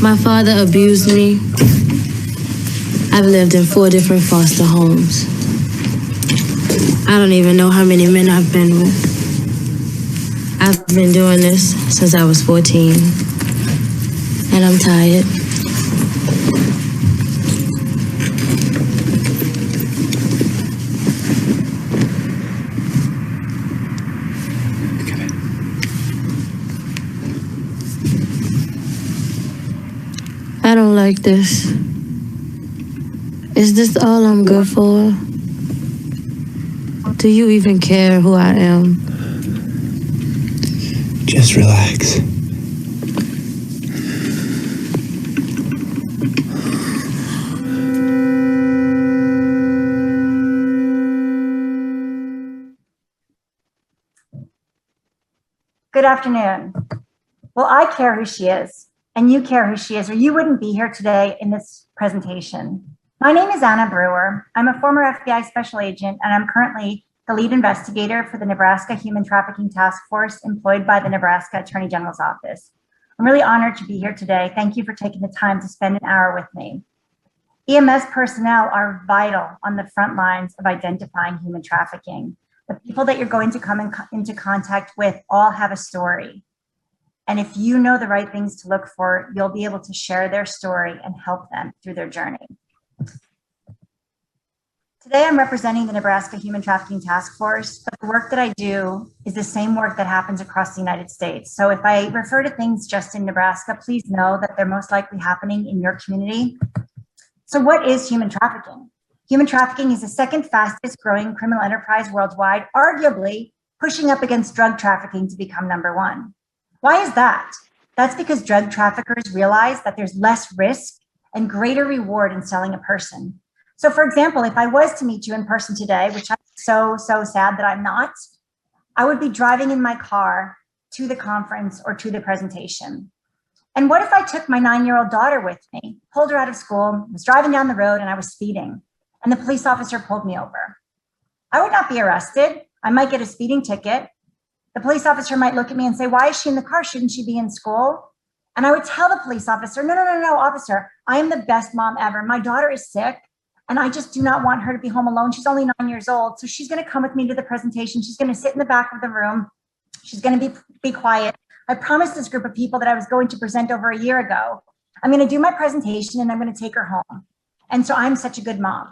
My father abused me. I've lived in 4 different foster homes. I don't even know how many men I've been with. I've been doing this since I was 14, and I'm tired. I don't like this. Is this all I'm good for? Do you even care who I am? Just relax. Good afternoon. Well, I care who she is, and you care who she is, or you wouldn't be here today in this presentation. My name is Anna Brewer. I'm a former FBI special agent, and I'm currently the lead investigator for the Nebraska Human Trafficking Task Force employed by the Nebraska Attorney General's Office. I'm really honored to be here today. Thank you for taking the time to spend an hour with me. EMS personnel are vital on the front lines of identifying human trafficking. The people that you're going to come into contact with all have a story. And if you know the right things to look for, you'll be able to share their story and help them through their journey. Today, I'm representing the Nebraska Human Trafficking Task Force, but the work that I do is the same work that happens across the United States. So if I refer to things just in Nebraska, please know that they're most likely happening in your community. So what is human trafficking? Human trafficking is the second fastest growing criminal enterprise worldwide, arguably pushing up against drug trafficking to become number 1. Why is that? That's because drug traffickers realize that there's less risk and greater reward in selling a person. So for example, if I was to meet you in person today, which I'm so sad that I'm not, I would be driving in my car to the conference or to the presentation. And what if I took my 9-year-old daughter with me, pulled her out of school, was driving down the road and I was speeding, and the police officer pulled me over? I would not be arrested. I might get a speeding ticket. The police officer might look at me and say, why is she in the car? Shouldn't she be in school? And I would tell the police officer, no, officer, I am the best mom ever. My daughter is sick and I just do not want her to be home alone. She's only 9 years old. So she's going to come with me to the presentation. She's going to sit in the back of the room. She's going to be quiet. I promised this group of people that I was going to present over a year ago. I'm going to do my presentation and I'm going to take her home. And so I'm such a good mom.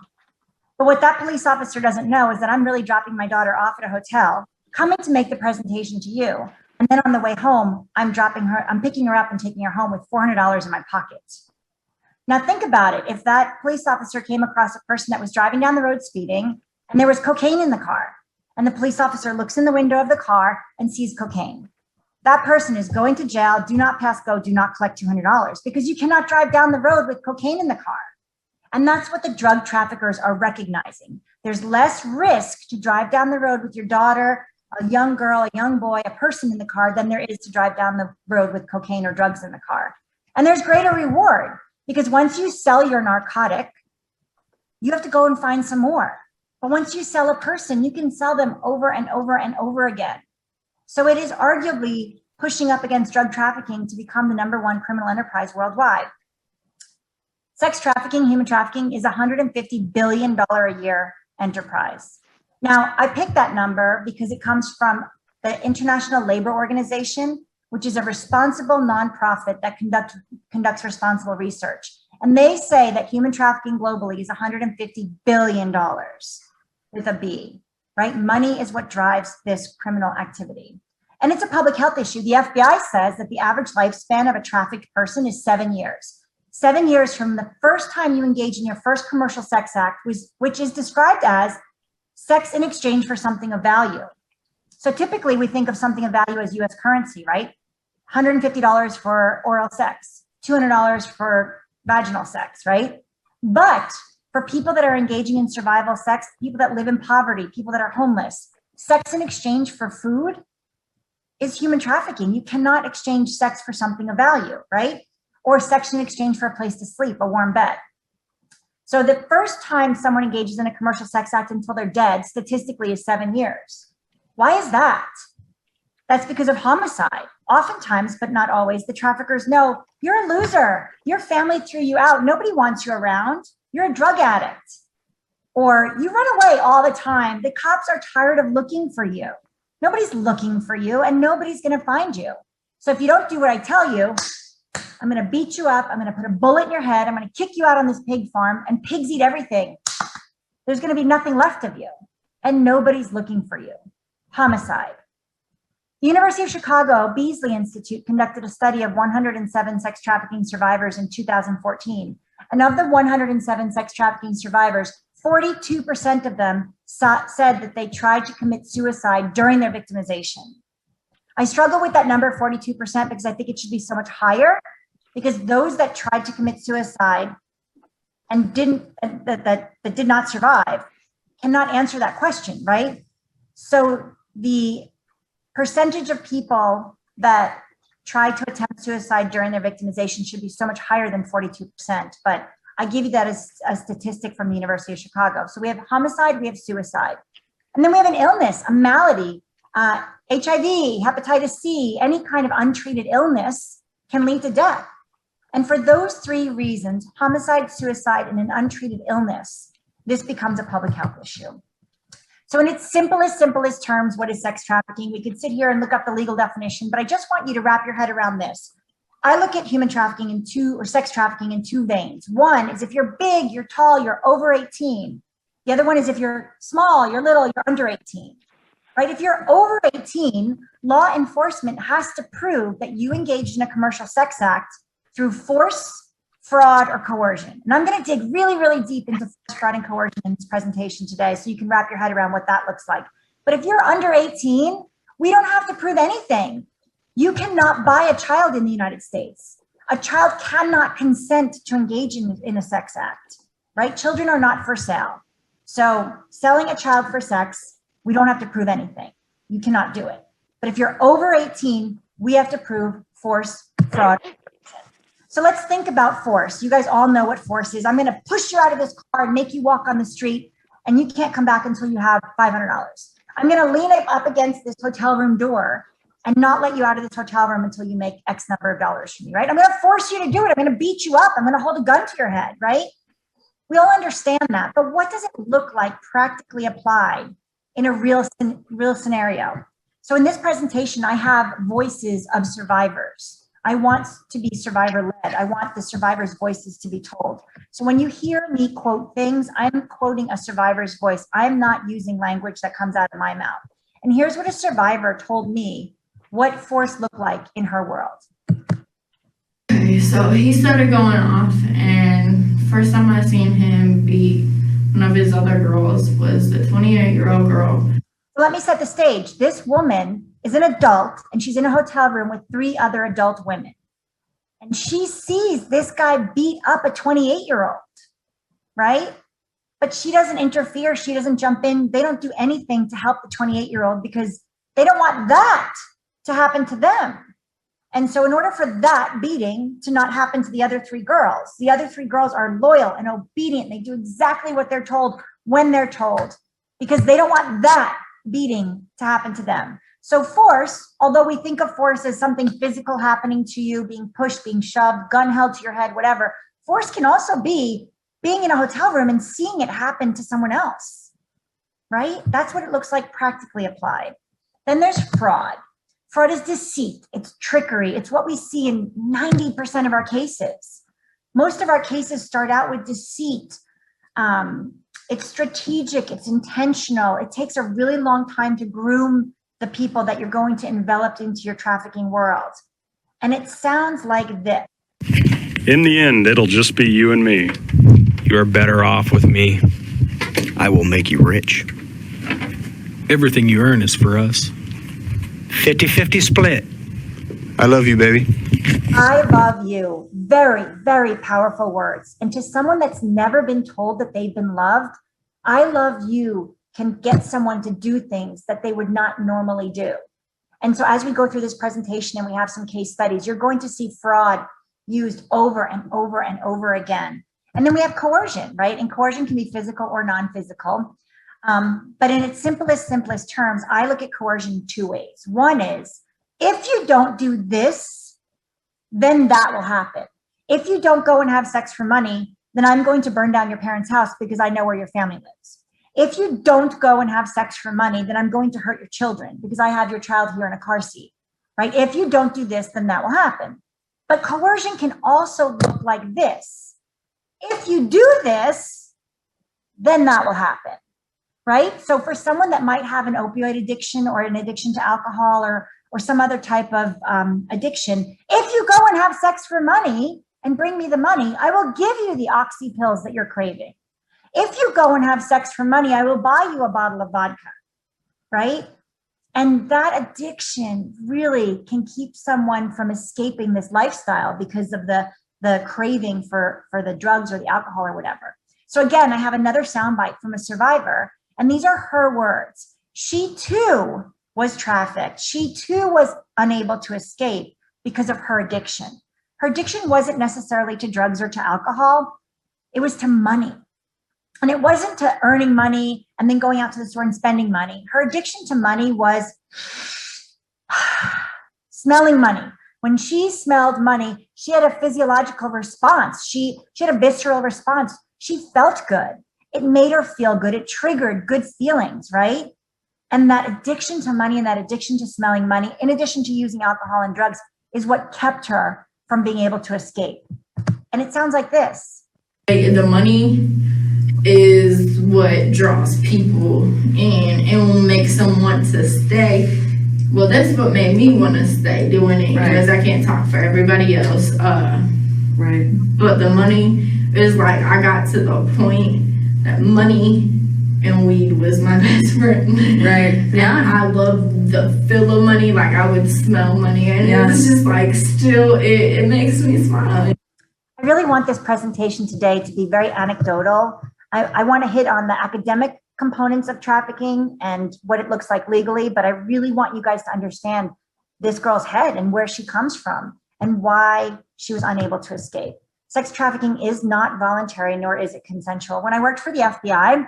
But what that police officer doesn't know is that I'm really dropping my daughter off at a hotel, coming to make the presentation to you. And then on the way home, I'm picking her up and taking her home with $400 in my pocket. Now think about it. If that police officer came across a person that was driving down the road speeding and there was cocaine in the car, and the police officer looks in the window of the car and sees cocaine, that person is going to jail. Do not pass go, do not collect $200, because you cannot drive down the road with cocaine in the car. And that's what the drug traffickers are recognizing. There's less risk to drive down the road with your daughter, a young girl, a young boy, a person in the car than there is to drive down the road with cocaine or drugs in the car. And there's greater reward because once you sell your narcotic, you have to go and find some more. But once you sell a person, you can sell them over and over and over again. So it is arguably pushing up against drug trafficking to become the number 1 criminal enterprise worldwide. Sex trafficking, human trafficking is a $150 billion a year enterprise. Now, I picked that number because it comes from the International Labor Organization, which is a responsible nonprofit that conducts responsible research. And they say that human trafficking globally is $150 billion with a B, right? Money is what drives this criminal activity. And it's a public health issue. The FBI says that the average lifespan of a trafficked person is 7 years. 7 years from the first time you engage in your first commercial sex act, which is described as sex in exchange for something of value. So typically we think of something of value as US currency, right? $150 for oral sex, $200 for vaginal sex, right? But for people that are engaging in survival sex, people that live in poverty, people that are homeless, sex in exchange for food is human trafficking. You cannot exchange sex for something of value, right? Or sex in exchange for a place to sleep, a warm bed. So the first time someone engages in a commercial sex act until they're dead, statistically, is 7 years. Why is that? That's because of homicide. oftentimes, but not always, the traffickers know you're a loser. Your family threw you out. Nobody wants you around. You're a drug addict. Or you run away all the time. The cops are tired of looking for you. Nobody's looking for you and nobody's going to find you. So if you don't do what I tell you, I'm going to beat you up. I'm going to put a bullet in your head. I'm going to kick you out on this pig farm, and pigs eat everything. There's going to be nothing left of you and nobody's looking for you. Homicide. The University of Chicago Beasley Institute conducted a study of 107 sex trafficking survivors in 2014. And of the 107 sex trafficking survivors, 42% of them said that they tried to commit suicide during their victimization. I struggle with that number, 42%, because I think it should be so much higher, because those that tried to commit suicide and that did not survive cannot answer that question, right? So the percentage of people that tried to attempt suicide during their victimization should be so much higher than 42%. But I give you that as a statistic from the University of Chicago. So we have homicide, we have suicide. And then we have an illness, a malady, HIV, hepatitis C, any kind of untreated illness can lead to death. And for those three reasons, homicide, suicide, and an untreated illness, this becomes a public health issue. So in its simplest terms, what is sex trafficking? We could sit here and look up the legal definition, but I just want you to wrap your head around this. I look at human trafficking sex trafficking in two veins. One is if you're big, you're tall, you're over 18. The other one is if you're small, you're little, you're under 18, right? If you're over 18, law enforcement has to prove that you engaged in a commercial sex act through force, fraud, or coercion. And I'm going to dig really, really deep into force, fraud, and coercion in this presentation today so you can wrap your head around what that looks like. But if you're under 18, we don't have to prove anything. You cannot buy a child in the United States. A child cannot consent to engage in a sex act, right? Children are not for sale. So selling a child for sex, we don't have to prove anything. You cannot do it. But if you're over 18, we have to prove force, fraud. So let's think about force. You guys all know what force is. I'm going to push you out of this car and make you walk on the street, and you can't come back until you have $500. I'm going to lean up against this hotel room door and not let you out of this hotel room until you make X number of dollars from me, right? I'm going to force you to do it. I'm going to beat you up. I'm going to hold a gun to your head, right? We all understand that, but what does it look like practically applied in a real scenario? So in this presentation, I have voices of survivors. I want to be survivor-led. I want the survivors' voices to be told. So when you hear me quote things, I'm quoting a survivor's voice. I'm not using language that comes out of my mouth. And here's what a survivor told me what force looked like in her world. Okay, so he started going off, and first time I seen him beat one of his other girls was the 28-year-old girl. Let me set the stage. This woman is an adult, and she's in a hotel room with three other adult women. And she sees this guy beat up a 28-year-old, right? But she doesn't interfere. She doesn't jump in. They don't do anything to help the 28-year-old because they don't want that to happen to them. And so in order for that beating to not happen to the other three girls are loyal and obedient. They do exactly what they're told when they're told because they don't want that beating to happen to them. So force, although we think of force as something physical happening to you, being pushed, being shoved, gun held to your head, whatever, force can also be being in a hotel room and seeing it happen to someone else, right? That's what it looks like practically applied. Then there's fraud. Fraud is deceit. It's trickery. It's what we see in 90% of our cases. Most of our cases start out with deceit. It's strategic. It's intentional. It takes a really long time to groom the people that you're going to envelop into your trafficking world. And it sounds like this. In the end, it'll just be you and me. You're better off with me. I will make you rich. Everything you earn is for us. 50-50 split. I love you, baby. I love you. Very, very powerful words. And to someone that's never been told that they've been loved, I love you can get someone to do things that they would not normally do. And so as we go through this presentation and we have some case studies, you're going to see fraud used over and over and over again. And then we have coercion, right? And coercion can be physical or non-physical. But in its simplest terms, I look at coercion two ways. One is If you don't do this, then that will happen. If you don't go and have sex for money, then I'm going to burn down your parents' house because I know where your family lives. If you don't go and have sex for money, then I'm going to hurt your children because I have your child here in a car seat, right? If you don't do this, then that will happen. But coercion can also look like this. If you do this, then that will happen, right? So for someone that might have an opioid addiction or an addiction to alcohol or some other type of addiction, if you go and have sex for money and bring me the money, I will give you the oxy pills that you're craving. If you go and have sex for money, I will buy you a bottle of vodka, right? And that addiction really can keep someone from escaping this lifestyle because of the craving for the drugs or the alcohol or whatever. So again, I have another soundbite from a survivor, and these are her words. She too was trafficked. She too was unable to escape because of her addiction. Her addiction wasn't necessarily to drugs or to alcohol. It was to money. And it wasn't to earning money and then going out to the store and spending money. Her addiction to money was smelling money. When she smelled money, she had a physiological response. She had a visceral response. She felt good. It made her feel good. It triggered good feelings, right? And that addiction to money and that addiction to smelling money, in addition to using alcohol and drugs, is what kept her from being able to escape. And it sounds like this. The money is what draws people in and makes them want to stay. Well, that's what made me want to stay doing it, because I can't talk for everybody else. Right. But the money is like, I got to the point that money and weed was my best friend. Right. Yeah. I love the feel of money. Like, I would smell money, and it was just like, still, it makes me smile. I really want this presentation today to be very anecdotal. I want to hit on the academic components of trafficking and what it looks like legally, but I really want you guys to understand this girl's head and where she comes from and why she was unable to escape. Sex trafficking is not voluntary, nor is it consensual. When I worked for the FBI,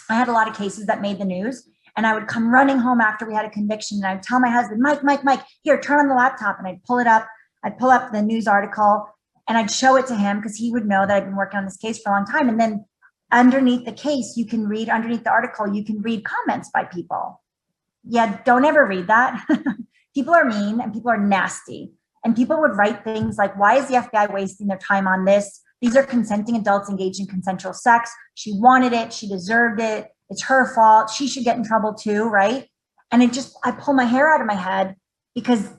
I had a lot of cases that made the news, and I would come running home after we had a conviction, and I'd tell my husband, Mike, here, turn on the laptop, and I'd pull it up. I'd pull up the news article, and I'd show it to him because he would know that I've been working on this case for a long time. And then underneath the case, you can read, underneath the article, you can read comments by people. Yeah, don't ever read that. People are mean and people are nasty. And people would write things like, why is the FBI wasting their time on this? These are consenting adults engaged in consensual sex. She wanted it. She deserved it. It's her fault. She should get in trouble too, right? And I pull my hair out of my head because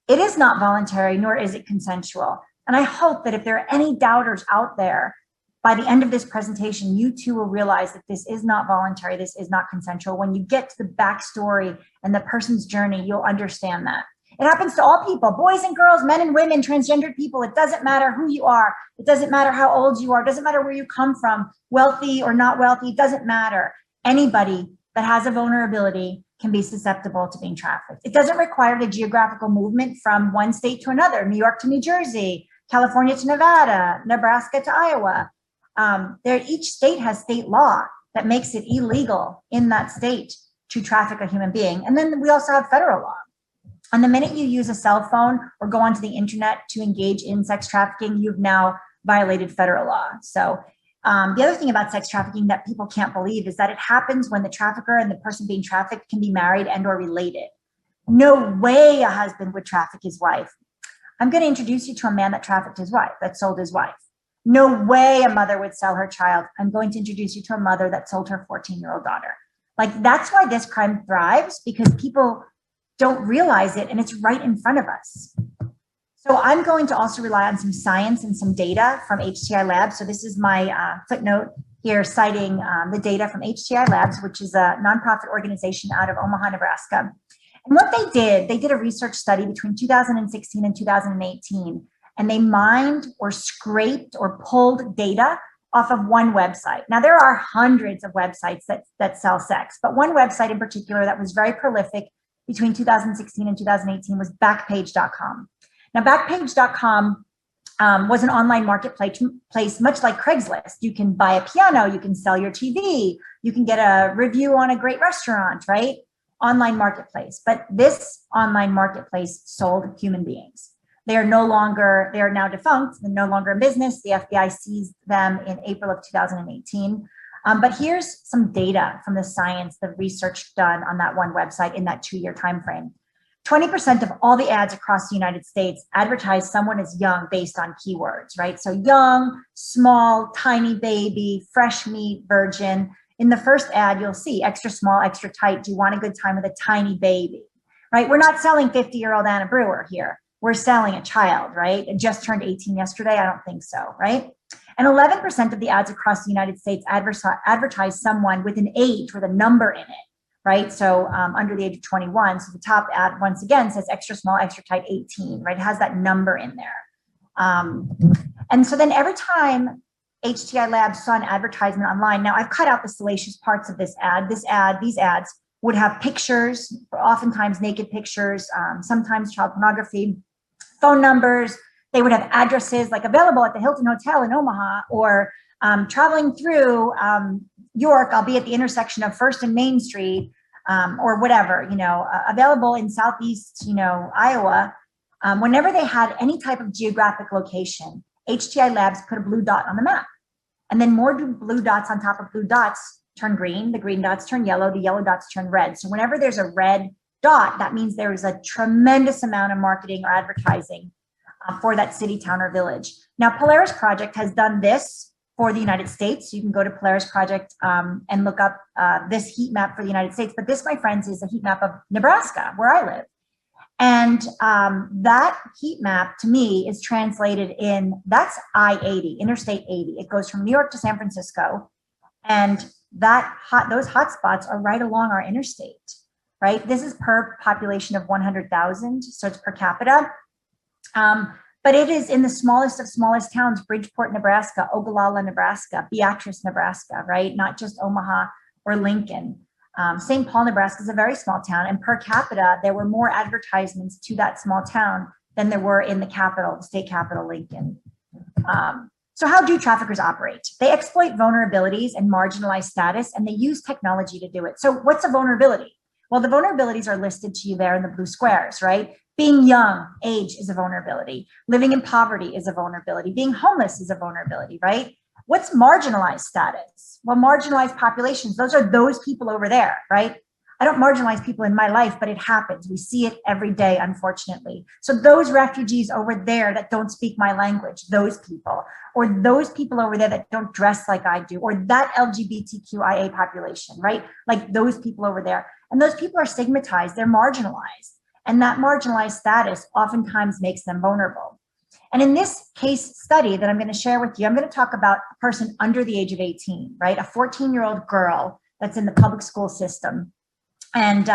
it is not voluntary, nor is it consensual. And I hope that if there are any doubters out there, by the end of this presentation, you too will realize that this is not voluntary. This is not consensual. When you get to the backstory and the person's journey, you'll understand that. It happens to all people, boys and girls, men and women, transgendered people. It doesn't matter who you are. It doesn't matter how old you are. It doesn't matter where you come from, wealthy or not wealthy. It doesn't matter. Anybody that has a vulnerability can be susceptible to being trafficked. It doesn't require the geographical movement from one state to another, New York to New Jersey, California to Nevada, Nebraska to Iowa. Each state has state law that makes it illegal in that state to traffic a human being. And then we also have federal law. And the minute you use a cell phone or go onto the internet to engage in sex trafficking, you've now violated federal law. So the other thing about sex trafficking that people can't believe is that it happens when the trafficker and the person being trafficked can be married and or related. No way a husband would traffic his wife. I'm going to introduce you to a man that trafficked his wife, that sold his wife. No way a mother would sell her child. I'm going to introduce you to a mother that sold her 14-year-old daughter. Like, that's why this crime thrives, because people don't realize it and it's right in front of us. So I'm going to also rely on some science and some data from HTI Labs. So this is my footnote here citing the data from HTI Labs, which is a nonprofit organization out of Omaha, Nebraska. And what they did a research study between 2016 and 2018. And they mined or scraped or pulled data off of one website. Now, there are hundreds of websites that sell sex, but one website in particular that was very prolific between 2016 and 2018 was Backpage.com. Now, Backpage.com was an online marketplace much like Craigslist. You can buy a piano, you can sell your TV, you can get a review on a great restaurant, right? online marketplace, but this online marketplace sold human beings. They are now defunct, they're no longer in business. The FBI seized them in April of 2018. But here's some data from the science, the research done on that one website in that 2-year time frame. 20% of all the ads across the United States advertise someone as young based on keywords, right? So young, small, tiny baby, fresh meat, virgin. In the first ad, you'll see extra small, extra tight. Do you want a good time with a tiny baby, right? We're not selling 50-year-old Anna Brewer here. We're selling a child, right? It just turned 18 yesterday. I don't think so, right? And 11% of the ads across the United States advertise someone with an age, with a number in it, right? So under the age of 21. So the top ad, once again, says extra small, extra tight, 18, right? It has that number in there. And so then every time HTI Labs saw an advertisement online, now I've cut out the salacious parts of this ad. These ads would have pictures, oftentimes naked pictures, sometimes child pornography, phone numbers. They would have addresses like available at the Hilton Hotel in Omaha, or traveling through York, I'll be at the intersection of First and Main Street, or whatever, available in Southeast, Iowa. Whenever they had any type of geographic location, HTI Labs put a blue dot on the map. And then more blue dots on top of blue dots turn green, the green dots turn yellow, the yellow dots turn red. So whenever there's a red dot, that means there is a tremendous amount of marketing or advertising for that city, town, or village. Now, Polaris Project has done this for the United States. You can go to Polaris Project and look up this heat map for the United States. But this, my friends, is a heat map of Nebraska, where I live. And that heat map to me is translated that's I-80, Interstate 80. It goes from New York to San Francisco. And those hot spots are right along our interstate, right? This is per population of 100,000, so it's per capita. But it is in the smallest of smallest towns: Bridgeport, Nebraska, Ogallala, Nebraska, Beatrice, Nebraska, right? Not just Omaha or Lincoln. St. Paul, Nebraska is a very small town, and per capita, there were more advertisements to that small town than there were in the capital, the state capital, Lincoln. So how do traffickers operate? They exploit vulnerabilities and marginalized status, and they use technology to do it. So what's a vulnerability? Well, the vulnerabilities are listed to you there in the blue squares, right? Being young, age is a vulnerability. Living in poverty is a vulnerability. Being homeless is a vulnerability, right? What's marginalized status? Well, marginalized populations, those are those people over there, right? I don't marginalize people in my life, but it happens. We see it every day, unfortunately. So those refugees over there that don't speak my language, those people, or those people over there that don't dress like I do, or that LGBTQIA population, right? Like those people over there. And those people are stigmatized, they're marginalized. And that marginalized status oftentimes makes them vulnerable. And in this case study that I'm going to share with you, I'm going to talk about a person under the age of 18, right? A 14-year-old girl that's in the public school system. And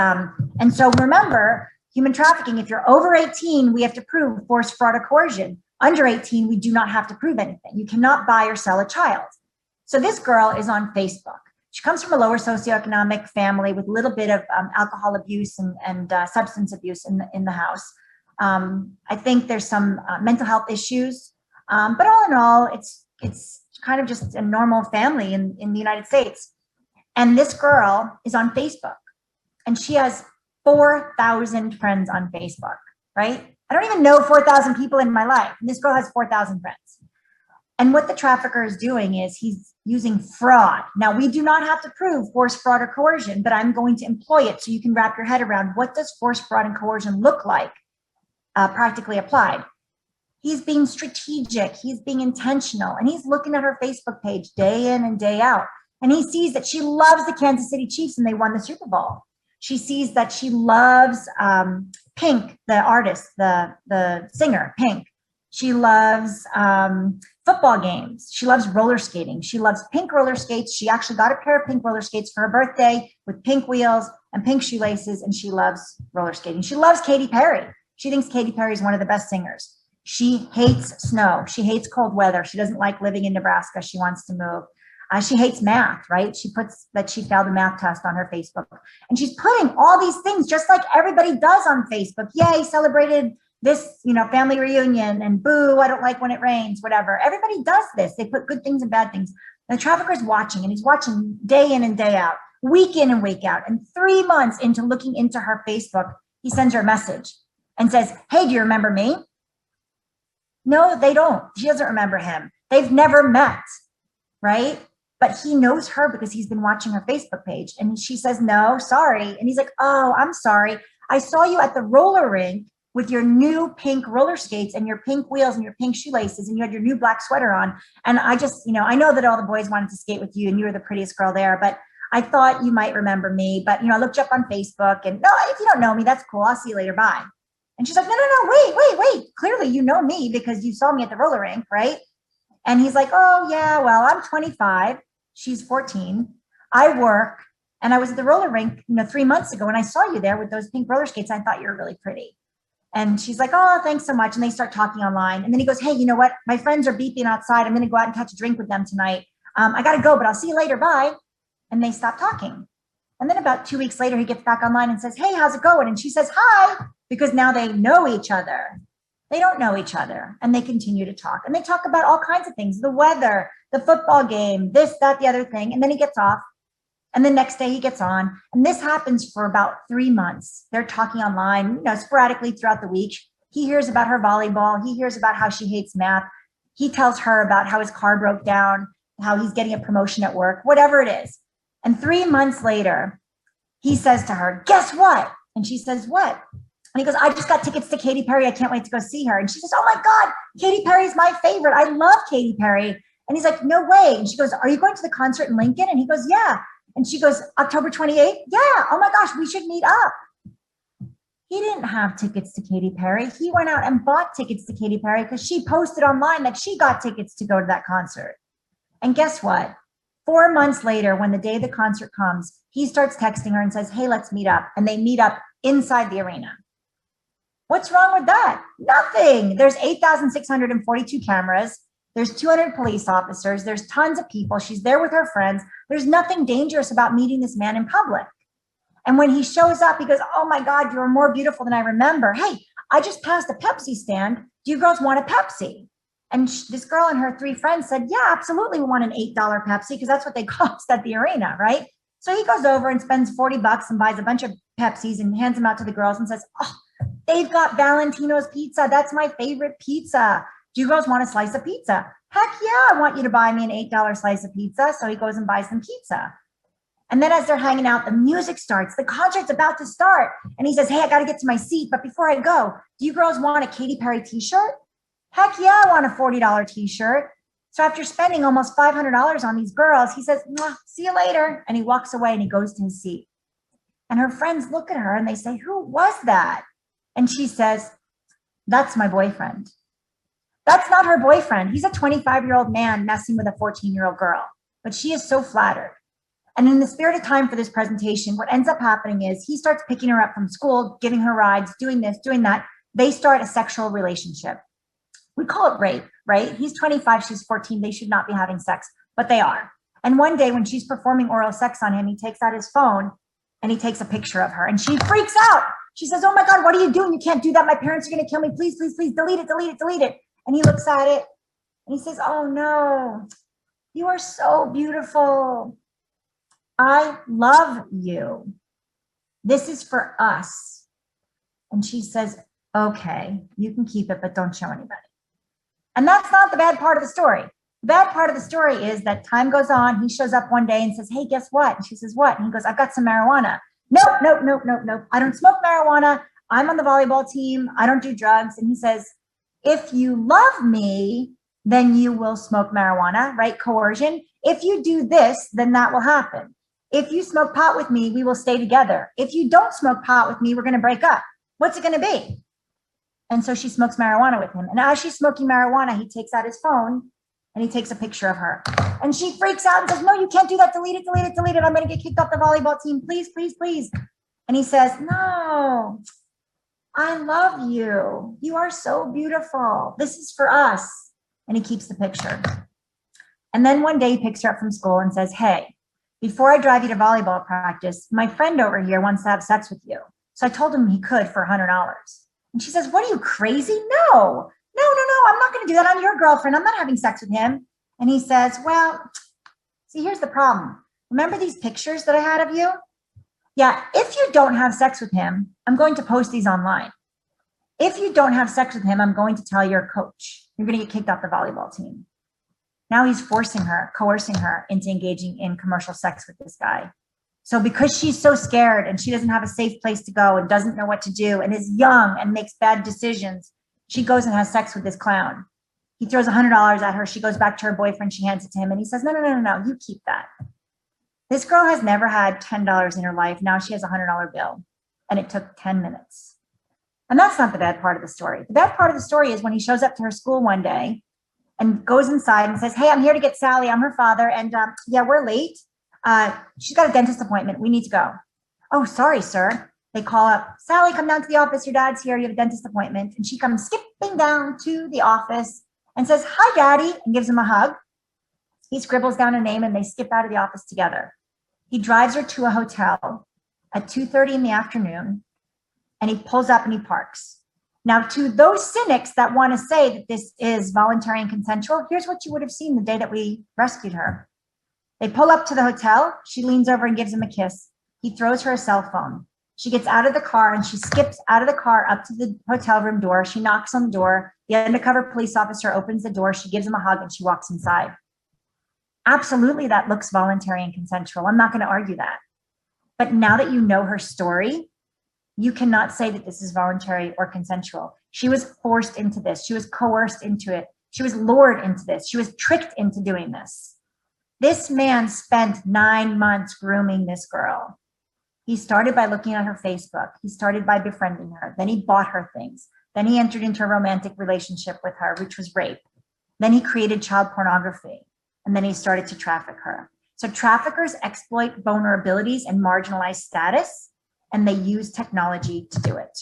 so remember, human trafficking, if you're over 18, we have to prove force, fraud, or coercion. Under 18, we do not have to prove anything. You cannot buy or sell a child. So this girl is on Facebook. She comes from a lower socioeconomic family with a little bit of alcohol abuse and substance abuse in the house. I think there's some mental health issues, but all in all, it's kind of just a normal family in the United States. And this girl is on Facebook, and she has 4,000 friends on Facebook, right? I don't even know 4,000 people in my life. And this girl has 4,000 friends. And what the trafficker is doing is he's using fraud. Now, we do not have to prove force, fraud, or coercion, but I'm going to employ it so you can wrap your head around what does force, fraud, and coercion look like practically applied. He's being strategic. He's being intentional. And he's looking at her Facebook page day in and day out. And he sees that she loves the Kansas City Chiefs and they won the Super Bowl. She sees that she loves Pink, the artist, the singer, Pink. She loves football games. She loves roller skating. She loves pink roller skates. She actually got a pair of pink roller skates for her birthday with pink wheels and pink shoelaces, and she loves roller skating. She loves Katy Perry. She thinks Katy Perry is one of the best singers. She hates snow. She hates cold weather. She doesn't like living in Nebraska. She wants to move. She hates math, right? She puts that she failed a math test on her Facebook. And she's putting all these things just like everybody does on Facebook. Yay, celebrated this, family reunion, and boo, I don't like when it rains, whatever. Everybody does this. They put good things and bad things. And the trafficker's watching, and he's watching day in and day out. week in and week out. And 3 months into looking into her Facebook, he sends her a message and says, hey, do you remember me? No, they don't. She doesn't remember him. They've never met, right? But he knows her because he's been watching her Facebook page. And she says, no, sorry. And he's like, oh, I'm sorry. I saw you at the roller rink with your new pink roller skates and your pink wheels and your pink shoelaces, and you had your new black sweater on. And I just, I know that all the boys wanted to skate with you and you were the prettiest girl there, but I thought you might remember me. But, I looked you up on Facebook, and no, if you don't know me, that's cool. I'll see you later. Bye. And she's like, no, wait. Clearly you know me because you saw me at the roller rink, right? And he's like, oh yeah, well, I'm 25. She's 14. I work, and I was at the roller rink, 3 months ago, and I saw you there with those pink roller skates. I thought you were really pretty. And she's like, oh, thanks so much. And they start talking online. And then he goes, hey, you know what? My friends are beeping outside. I'm going to go out and catch a drink with them tonight. I got to go, but I'll see you later. Bye. And they stop talking. And then about 2 weeks later, he gets back online and says, hey, how's it going? And she says, hi, because now they know each other. They don't know each other. And they continue to talk. And they talk about all kinds of things, the weather, the football game, this, that, the other thing. And then he gets off. And the next day he gets on. And this happens for about 3 months. They're talking online, sporadically throughout the week. He hears about her volleyball. He hears about how she hates math. He tells her about how his car broke down, how he's getting a promotion at work, whatever it is. And 3 months later, he says to her, guess what? And she says, what? And he goes, I just got tickets to Katy Perry. I can't wait to go see her. And she says, oh my God, Katy Perry's my favorite. I love Katy Perry. And he's like, no way. And she goes, are you going to the concert in Lincoln? And he goes, yeah. And she goes, October 28th? Yeah. Oh my gosh, we should meet up. He didn't have tickets to Katy Perry. He went out and bought tickets to Katy Perry because she posted online that she got tickets to go to that concert. And guess what? 4 months later, when the day of the concert comes, he starts texting her and says, hey, let's meet up. And they meet up inside the arena. What's wrong with that? Nothing. There's 8,642 cameras. There's 200 police officers. There's tons of people. She's there with her friends. There's nothing dangerous about meeting this man in public. And when he shows up, he goes, oh my God, you're more beautiful than I remember. Hey, I just passed a Pepsi stand. Do you girls want a Pepsi? And this girl and her 3 friends said, yeah, absolutely. We want an $8 Pepsi because that's what they cost at the arena, right? So he goes over and spends $40 and buys a bunch of Pepsis and hands them out to the girls and says, oh, they've got Valentino's pizza. That's my favorite pizza. Do you girls want a slice of pizza? Heck yeah, I want you to buy me an $8 slice of pizza. So he goes and buys them pizza. And then as they're hanging out, the music starts. The concert's about to start. And he says, hey, I got to get to my seat. But before I go, do you girls want a Katy Perry t-shirt? Heck yeah, I want a $40 t-shirt. So after spending almost $500 on these girls, he says, see you later. And he walks away and he goes to his seat. And her friends look at her and they say, who was that? And she says, that's my boyfriend. That's not her boyfriend. He's a 25-year-old man messing with a 14-year-old girl. But she is so flattered. And in the spirit of time for this presentation, what ends up happening is he starts picking her up from school, giving her rides, doing this, doing that. They start a sexual relationship. We call it rape, right? He's 25, she's 14. They should not be having sex, but they are. And one day when she's performing oral sex on him, he takes out his phone and he takes a picture of her and she freaks out. She says, oh my God, what are you doing? You can't do that. My parents are going to kill me. Please, please, please delete it, delete it, delete it. And he looks at it and he says, oh no, you are so beautiful. I love you. This is for us. And she says, okay, you can keep it, but don't show anybody. And that's not the bad part of the story. The bad part of the story is that time goes on. He shows up one day and says, hey, guess what? And she says, what? And he goes, I've got some marijuana. Nope. I don't smoke marijuana. I'm on the volleyball team. I don't do drugs. And he says, if you love me, then you will smoke marijuana, right? Coercion. If you do this, then that will happen. If you smoke pot with me, we will stay together. If you don't smoke pot with me, we're going to break up. What's it going to be? And so she smokes marijuana with him. And as she's smoking marijuana, he takes out his phone and he takes a picture of her. And she freaks out and says, no, you can't do that. Delete it, delete it, delete it. I'm going to get kicked off the volleyball team. Please, please, please. And he says, no, I love you. You are so beautiful. This is for us. And he keeps the picture. And then one day he picks her up from school and says, hey, before I drive you to volleyball practice, my friend over here wants to have sex with you. So I told him he could for $100. And she says, what are you, crazy? No, I'm not going to do that. I'm your girlfriend. I'm not having sex with him. And he says, well, see, here's the problem. remember these pictures that I had of you? Yeah, if you don't have sex with him, I'm going to post these online. If you don't have sex with him, I'm going to tell your coach. You're going to get kicked off the volleyball team. Now he's forcing her, coercing her into engaging in commercial sex with this guy. So because she's so scared and she doesn't have a safe place to go and doesn't know what to do and is young and makes bad decisions, she goes and has sex with this clown. He throws $100 at her. She goes back to her boyfriend. She hands it to him and he says, no, you keep that. This girl has never had $10 in her life. Now she has a $100 bill and it took 10 minutes. And that's not the bad part of the story. The bad part of the story is when he shows up to her school one day and goes inside and says, hey, I'm here to get Sally. I'm her father. And yeah, we're late. She's got a dentist appointment. We need to go. Oh, sorry, sir. They call up, Sally, come down to the office. Your dad's here. You have a dentist appointment. And she comes skipping down to the office and says, hi, daddy, and gives him a hug. He scribbles down a name and they skip out of the office together. He drives her to a hotel at 2:30 in the afternoon and he pulls up and he parks. Now, to those cynics that want to say that this is voluntary and consensual, here's what you would have seen the day that we rescued her. They pull up to the hotel. She leans over and gives him a kiss. He throws her a cell phone. She gets out of the car and she skips out of the car up to the hotel room door. She knocks on the door. The undercover police officer opens the door. She gives him a hug and she walks inside. Absolutely, that looks voluntary and consensual. I'm not going to argue that. But now that you know her story, you cannot say that this is voluntary or consensual. She was forced into this. She was coerced into it. She was lured into this. She was tricked into doing this. This man spent 9 months grooming this girl. He started by looking at her Facebook. He started by befriending her. Then he bought her things. Then he entered into a romantic relationship with her, which was rape. Then he created child pornography. And then he started to traffic her. So traffickers exploit vulnerabilities and marginalized status, and they use technology to do it.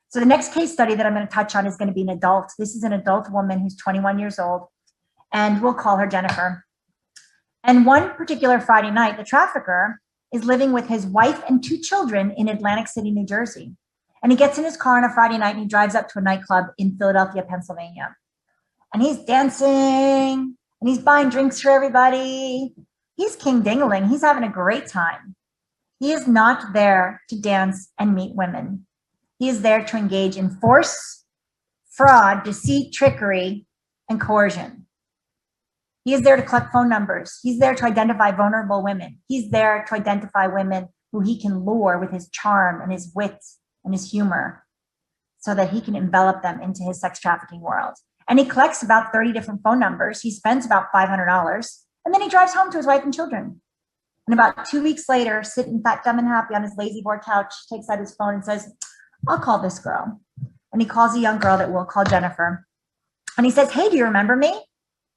So the next case study that I'm going to touch on is going to be an adult. This is an adult woman who's 21 years old, and we'll call her Jennifer. And one particular Friday night, the trafficker is living with his wife and 2 children in Atlantic City, New Jersey. And he gets in his car on a Friday night and he drives up to a nightclub in Philadelphia, Pennsylvania. And he's dancing and he's buying drinks for everybody. He's king dingling. He's having a great time. He is not there to dance and meet women. He is there to engage in force, fraud, deceit, trickery, and coercion. He is there to collect phone numbers. He's there to identify vulnerable women. He's there to identify women who he can lure with his charm and his wit and his humor so that he can envelop them into his sex trafficking world. And he collects about 30 different phone numbers. He spends about $500, and then he drives home to his wife and children. And about 2 weeks later, sitting fat, dumb, and happy on his lazy boy couch, takes out his phone and says, I'll call this girl. And he calls a young girl that we'll call Jennifer. And he says, hey, do you remember me?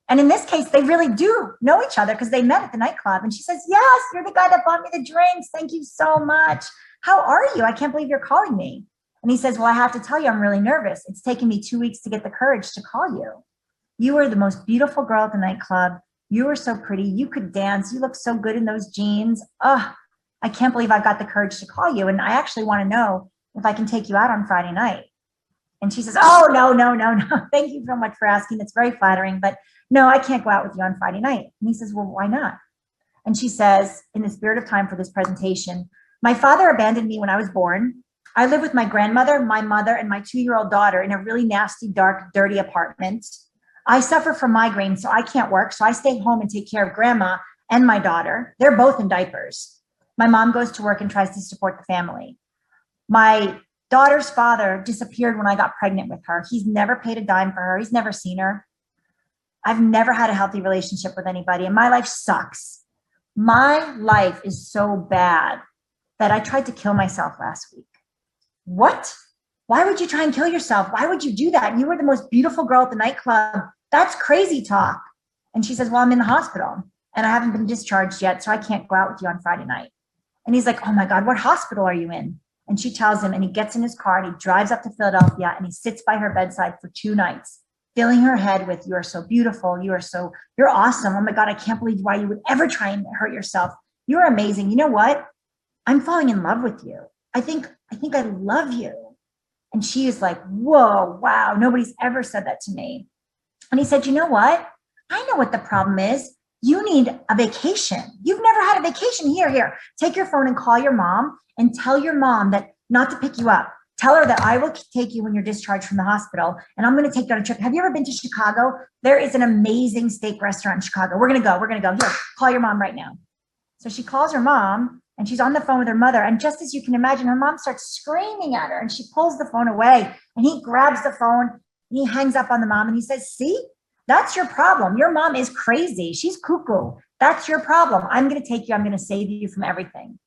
And in this case, they really do know each other because they met at the nightclub. And she says, yes, you're the guy that bought me the drinks. Thank you so much. How are you? I can't believe you're calling me. And he says, well, I have to tell you, I'm really nervous. It's taken me 2 weeks to get the courage to call you. You were the most beautiful girl at the nightclub. You were so pretty. You could dance. You look so good in those jeans. Oh, I can't believe I've got the courage to call you. And I actually want to know if I can take you out on Friday night. And she says, oh, no. Thank you so much for asking. It's very flattering. But no, I can't go out with you on Friday night. And he says, well, why not? And she says, in the spirit of time for this presentation, my father abandoned me when I was born. I live with my grandmother, my mother, and my 2-year-old daughter in a really nasty, dark, dirty apartment. I suffer from migraines, so I can't work. So I stay home and take care of grandma and my daughter. They're both in diapers. My mom goes to work and tries to support the family. My daughter's father disappeared when I got pregnant with her. He's never paid a dime for her. He's never seen her. I've never had a healthy relationship with anybody, and my life sucks. My life is so bad that I tried to kill myself last week. What? Why would you try and kill yourself? Why would you do that? You were the most beautiful girl at the nightclub. That's crazy talk. And she says, well, I'm in the hospital and I haven't been discharged yet, so I can't go out with you on Friday night. And he's like, oh my God, what hospital are you in? And she tells him, and he gets in his car and he drives up to Philadelphia and he sits by her bedside for 2 nights, filling her head with, you are so beautiful. You're awesome. Oh my God, I can't believe why you would ever try and hurt yourself. You're amazing. You know what? I'm falling in love with you. I think I love you. And she is like, whoa, wow. Nobody's ever said that to me. And he said, you know what? I know what the problem is. You need a vacation. You've never had a vacation. Here. Take your phone and call your mom and tell your mom that not to pick you up. Tell her that I will take you when you're discharged from the hospital, and I'm going to take you on a trip. Have you ever been to Chicago? There is an amazing steak restaurant in Chicago. We're going to go. Here, call your mom right now. So she calls her mom, and she's on the phone with her mother. And just as you can imagine, her mom starts screaming at her, and she pulls the phone away, and he grabs the phone, and he hangs up on the mom, and he says, see, that's your problem. Your mom is crazy. She's cuckoo. That's your problem. I'm going to take you. I'm going to save you from everything.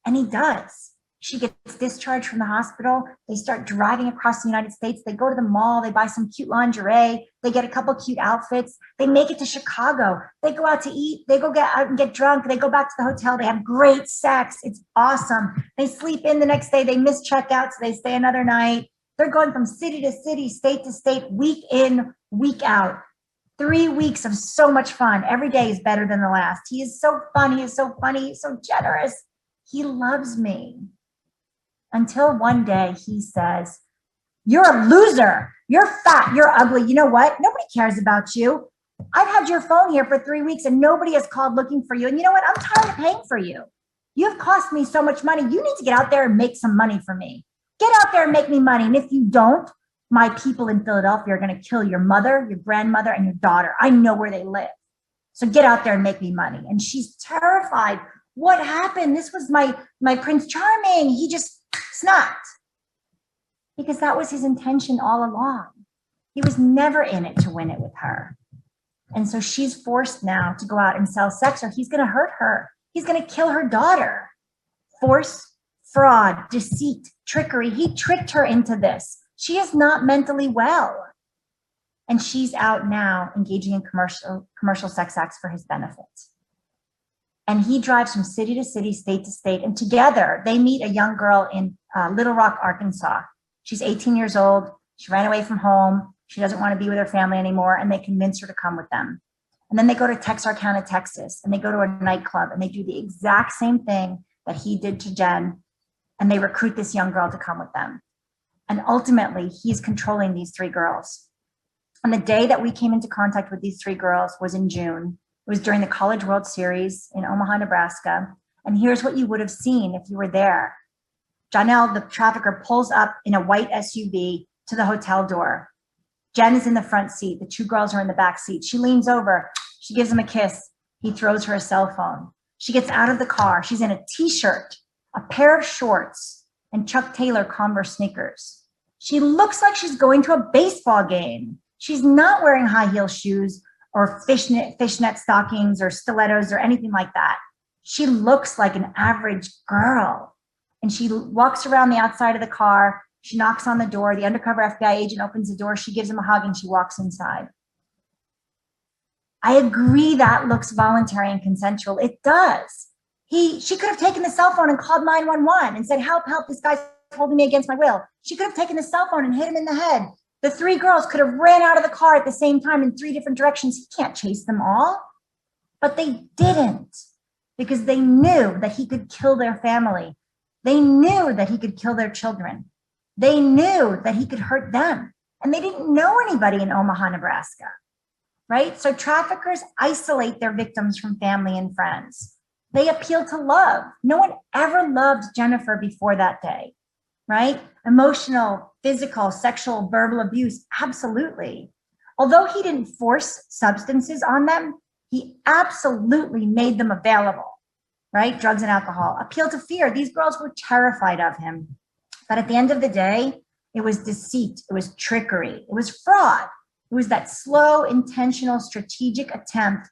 And he does. She gets discharged from the hospital. They start driving across the United States. They go to the mall. They buy some cute lingerie. They get a couple cute outfits. They make it to Chicago. They go out to eat. They go get out and get drunk. They go back to the hotel. They have great sex. It's awesome. They sleep in the next day. They miss checkout, so they stay another night. They're going from city to city, state to state, week in, week out. 3 weeks of so much fun. Every day is better than the last. He is so fun. He is so funny. He's so generous. He loves me. Until one day he says, you're a loser. You're fat. You're ugly. You know what? Nobody cares about you. I've had your phone here for 3 weeks and nobody has called looking for you. And you know what? I'm tired of paying for you. You've cost me so much money. You need to get out there and make some money for me. Get out there and make me money. And if you don't, my people in Philadelphia are going to kill your mother, your grandmother, and your daughter. I know where they live. So get out there and make me money. And she's terrified. What happened? This was my Prince Charming. He just snapped. Because that was his intention all along. He was never in it to win it with her. And so she's forced now to go out and sell sex, or he's going to hurt her. He's going to kill her daughter. Force, fraud, deceit, trickery. He tricked her into this. She is not mentally well. And she's out now engaging in commercial sex acts for his benefit. And he drives from city to city, state to state. And together they meet a young girl in Little Rock, Arkansas. She's 18 years old. She ran away from home. She doesn't want to be with her family anymore. And they convince her to come with them. And then they go to Texarkana, Texas, and they go to a nightclub and they do the exact same thing that he did to Jen. And they recruit this young girl to come with them. And ultimately, he's controlling these 3 girls. And the day that we came into contact with these 3 girls was in June. It was during the College World Series in Omaha, Nebraska. And here's what you would have seen if you were there. Janelle, the trafficker, pulls up in a white SUV to the hotel door. Jen is in the front seat. The 2 girls are in the back seat. She leans over. She gives him a kiss. He throws her a cell phone. She gets out of the car. She's in a t-shirt, a pair of shorts, and Chuck Taylor Converse sneakers. She looks like she's going to a baseball game. She's not wearing high heel shoes or fishnet stockings or stilettos or anything like that. She looks like an average girl. And she walks around the outside of the car. She knocks on the door. The undercover FBI agent opens the door. She gives him a hug and she walks inside. I agree that looks voluntary and consensual. It does. She could have taken the cell phone and called 911 and said, help, this guy's holding me against my will. She could have taken the cell phone and hit him in the head. The 3 girls could have ran out of the car at the same time in 3 different directions. He can't chase them all. But they didn't, because they knew that he could kill their family. They knew that he could kill their children. They knew that he could hurt them. And they didn't know anybody in Omaha, Nebraska, right? So traffickers isolate their victims from family and friends. They appeal to love. No one ever loved Jennifer before that day, right? Emotional, physical, sexual, verbal abuse, absolutely. Although he didn't force substances on them, he absolutely made them available, right? Drugs and alcohol. Appeal to fear. These girls were terrified of him. But at the end of the day, it was deceit. It was trickery. It was fraud. It was that slow, intentional, strategic attempt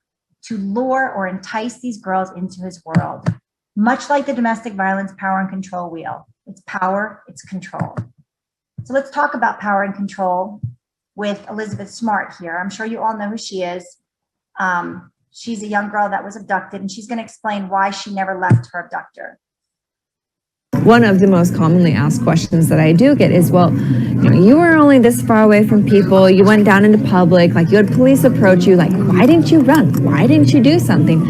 to lure or entice these girls into his world. Much like the domestic violence power and control wheel. It's power, it's control. So let's talk about power and control with Elizabeth Smart here. I'm sure you all know who she is. She's a young girl that was abducted, and she's going to explain why she never left her abductor. One of the most commonly asked questions that I do get is, well, you were only this far away from people, you went down into public, like you had police approach you, like, why didn't you run? Why didn't you do something?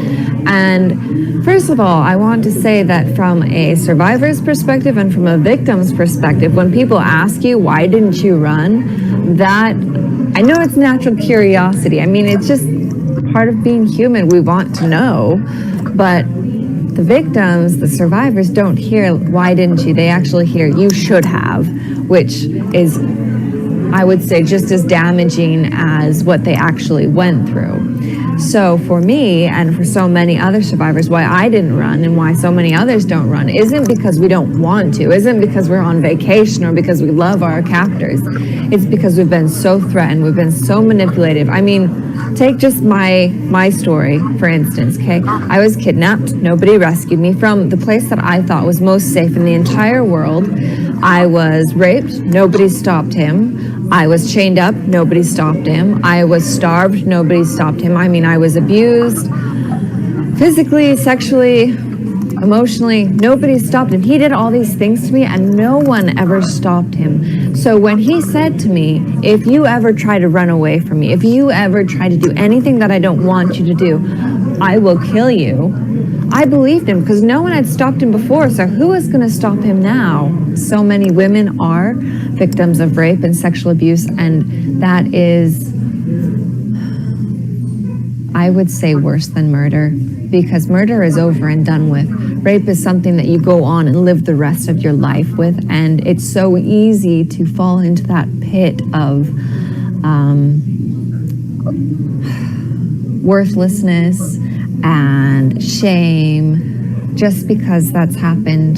And first of all, I want to say that from a survivor's perspective and from a victim's perspective, when people ask you, why didn't you run? That, I know it's natural curiosity. I mean, it's just part of being human. We want to know, but the victims, the survivors don't hear, why didn't you? They actually hear, you should have, which is, I would say, just as damaging as what they actually went through. So for me and for so many other survivors, why I didn't run and why so many others don't run isn't because we don't want to, isn't because we're on vacation or because we love our captors. It's because we've been so threatened, we've been so manipulative. I mean, take just my story, for instance, okay? I was kidnapped, nobody rescued me from the place that I thought was most safe in the entire world. I was raped, nobody stopped him. I was chained up, nobody stopped him. I was starved, nobody stopped him. I mean, I was abused physically, sexually, emotionally. Nobody stopped him. He did all these things to me and no one ever stopped him. So when he said to me, if you ever try to run away from me, if you ever try to do anything that I don't want you to do, I will kill you. I believed him because no one had stopped him before, so who is going to stop him now? So many women are victims of rape and sexual abuse, and that is, I would say, worse than murder, because murder is over and done with. Rape is something that you go on and live the rest of your life with, and it's so easy to fall into that pit of worthlessness and shame just because that's happened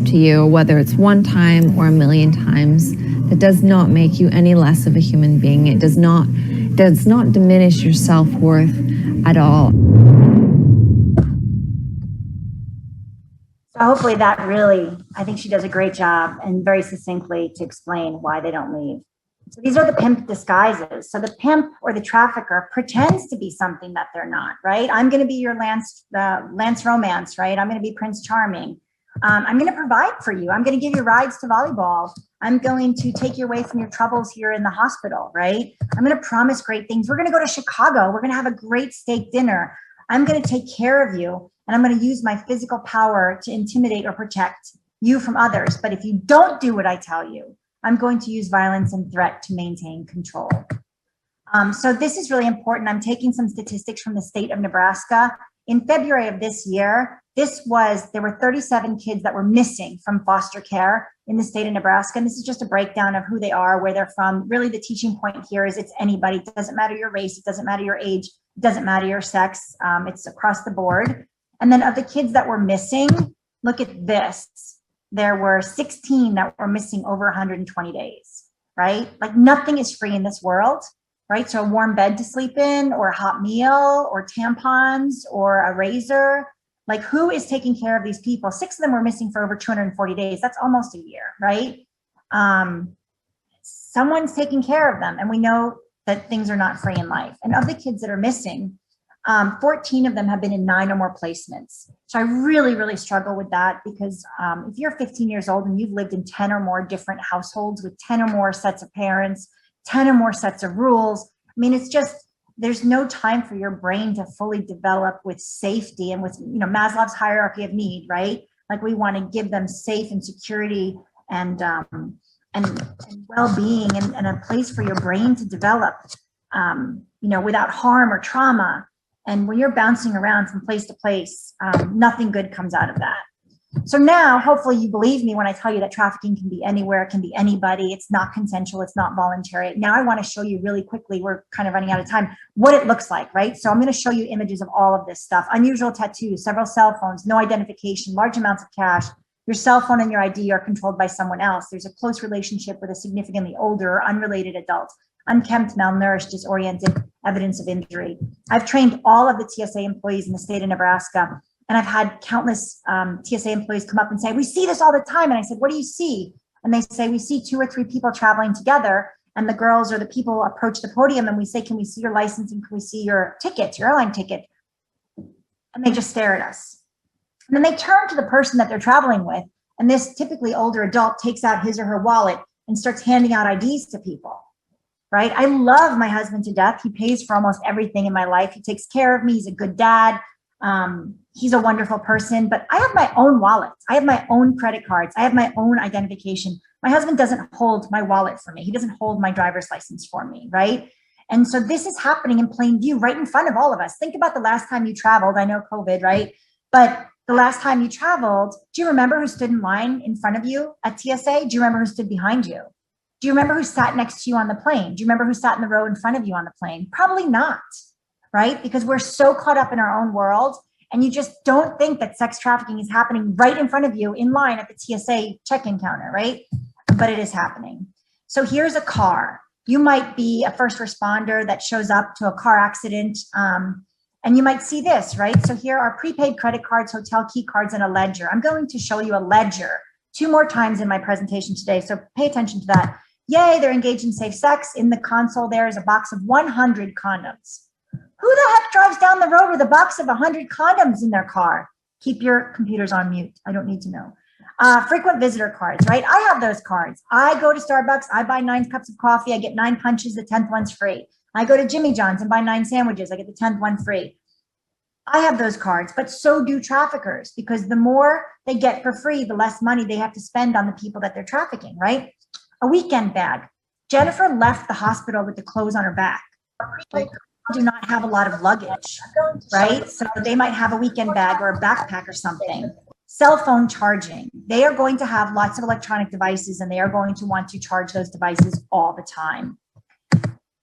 to you, whether it's one time or a million times. That does not make you any less of a human being. It does not diminish your self-worth at all. So hopefully that really, I think she does a great job and very succinctly to explain why they don't leave. So these are the pimp disguises. So the pimp or the trafficker pretends to be something that they're not, right? I'm going to be your Lance Romance, right? I'm going to be Prince Charming. I'm going to provide for you. I'm going to give you rides to volleyball. I'm going to take you away from your troubles here in the hospital, right? I'm going to promise great things. We're going to go to Chicago. We're going to have a great steak dinner. I'm going to take care of you. And I'm going to use my physical power to intimidate or protect you from others. But if you don't do what I tell you, I'm going to use violence and threat to maintain control. So this is really important. I'm taking some statistics from the state of Nebraska. In February of this year, there were 37 kids that were missing from foster care in the state of Nebraska. And this is just a breakdown of who they are, where they're from. Really, the teaching point here is it's anybody. It doesn't matter your race. It doesn't matter your age. It doesn't matter your sex. It's across the board. And then of the kids that were missing, look at this. There were 16 that were missing over 120 days, right? Like nothing is free in this world, right? So a warm bed to sleep in, or a hot meal, or tampons, or a razor. Like who is taking care of these people? 6 of them were missing for over 240 days. That's almost a year, right? Someone's taking care of them. And we know that things are not free in life. And of the kids that are missing, 14 of them have been in 9 or more placements. So I really, really struggle with that because if you're 15 years old and you've lived in 10 or more different households with 10 or more sets of parents, 10 or more sets of rules, I mean, it's just, there's no time for your brain to fully develop with safety and with, Maslow's hierarchy of need, right? Like we want to give them safe and security and well-being and a place for your brain to develop, without harm or trauma. And when you're bouncing around from place to place, nothing good comes out of that. So now, hopefully you believe me when I tell you that trafficking can be anywhere, it can be anybody, it's not consensual, it's not voluntary. Now I want to show you really quickly, we're kind of running out of time, what it looks like, right? So I'm going to show you images of all of this stuff. Unusual tattoos, several cell phones, no identification, large amounts of cash. Your cell phone and your ID are controlled by someone else. There's a close relationship with a significantly older or unrelated adult. Unkempt, malnourished, disoriented, evidence of injury. I've trained all of the TSA employees in the state of Nebraska, and I've had countless TSA employees come up and say, we see this all the time. And I said, what do you see? And they say, we see 2 or 3 people traveling together, and the girls or the people approach the podium and we say, can we see your license and can we see your ticket, your airline ticket? And they just stare at us. And then they turn to the person that they're traveling with, and this typically older adult takes out his or her wallet and starts handing out IDs to people. Right? I love my husband to death. He pays for almost everything in my life. He takes care of me. He's a good dad. He's a wonderful person, but I have my own wallet. I have my own credit cards. I have my own identification. My husband doesn't hold my wallet for me. He doesn't hold my driver's license for me, right? And so this is happening in plain view right in front of all of us. Think about the last time you traveled. I know COVID, right? But the last time you traveled, do you remember who stood in line in front of you at TSA? Do you remember who stood behind you? Do you remember who sat next to you on the plane? Do you remember who sat in the row in front of you on the plane? Probably not, right? Because we're so caught up in our own world, and you just don't think that sex trafficking is happening right in front of you in line at the TSA check-in counter, right? But it is happening. So here's a car. You might be a first responder that shows up to a car accident, and you might see this, right? So here are prepaid credit cards, hotel key cards, and a ledger. I'm going to show you a ledger 2 more times in my presentation today, so pay attention to that. Yay, they're engaged in safe sex. In the console, there is a box of 100 condoms. Who the heck drives down the road with a box of 100 condoms in their car? Keep your computers on mute. I don't need to know. Frequent visitor cards, right? I have those cards. I go to Starbucks, I buy 9 cups of coffee, I get 9 punches, the 10th one's free. I go to Jimmy John's and buy 9 sandwiches, I get the 10th one free. I have those cards, but so do traffickers, because the more they get for free, the less money they have to spend on the people that they're trafficking, right? A weekend bag. Jennifer left the hospital with the clothes on her back. Do not have a lot of luggage, right? So they might have a weekend bag or a backpack or something. Cell phone charging. They are going to have lots of electronic devices, and they are going to want to charge those devices all the time.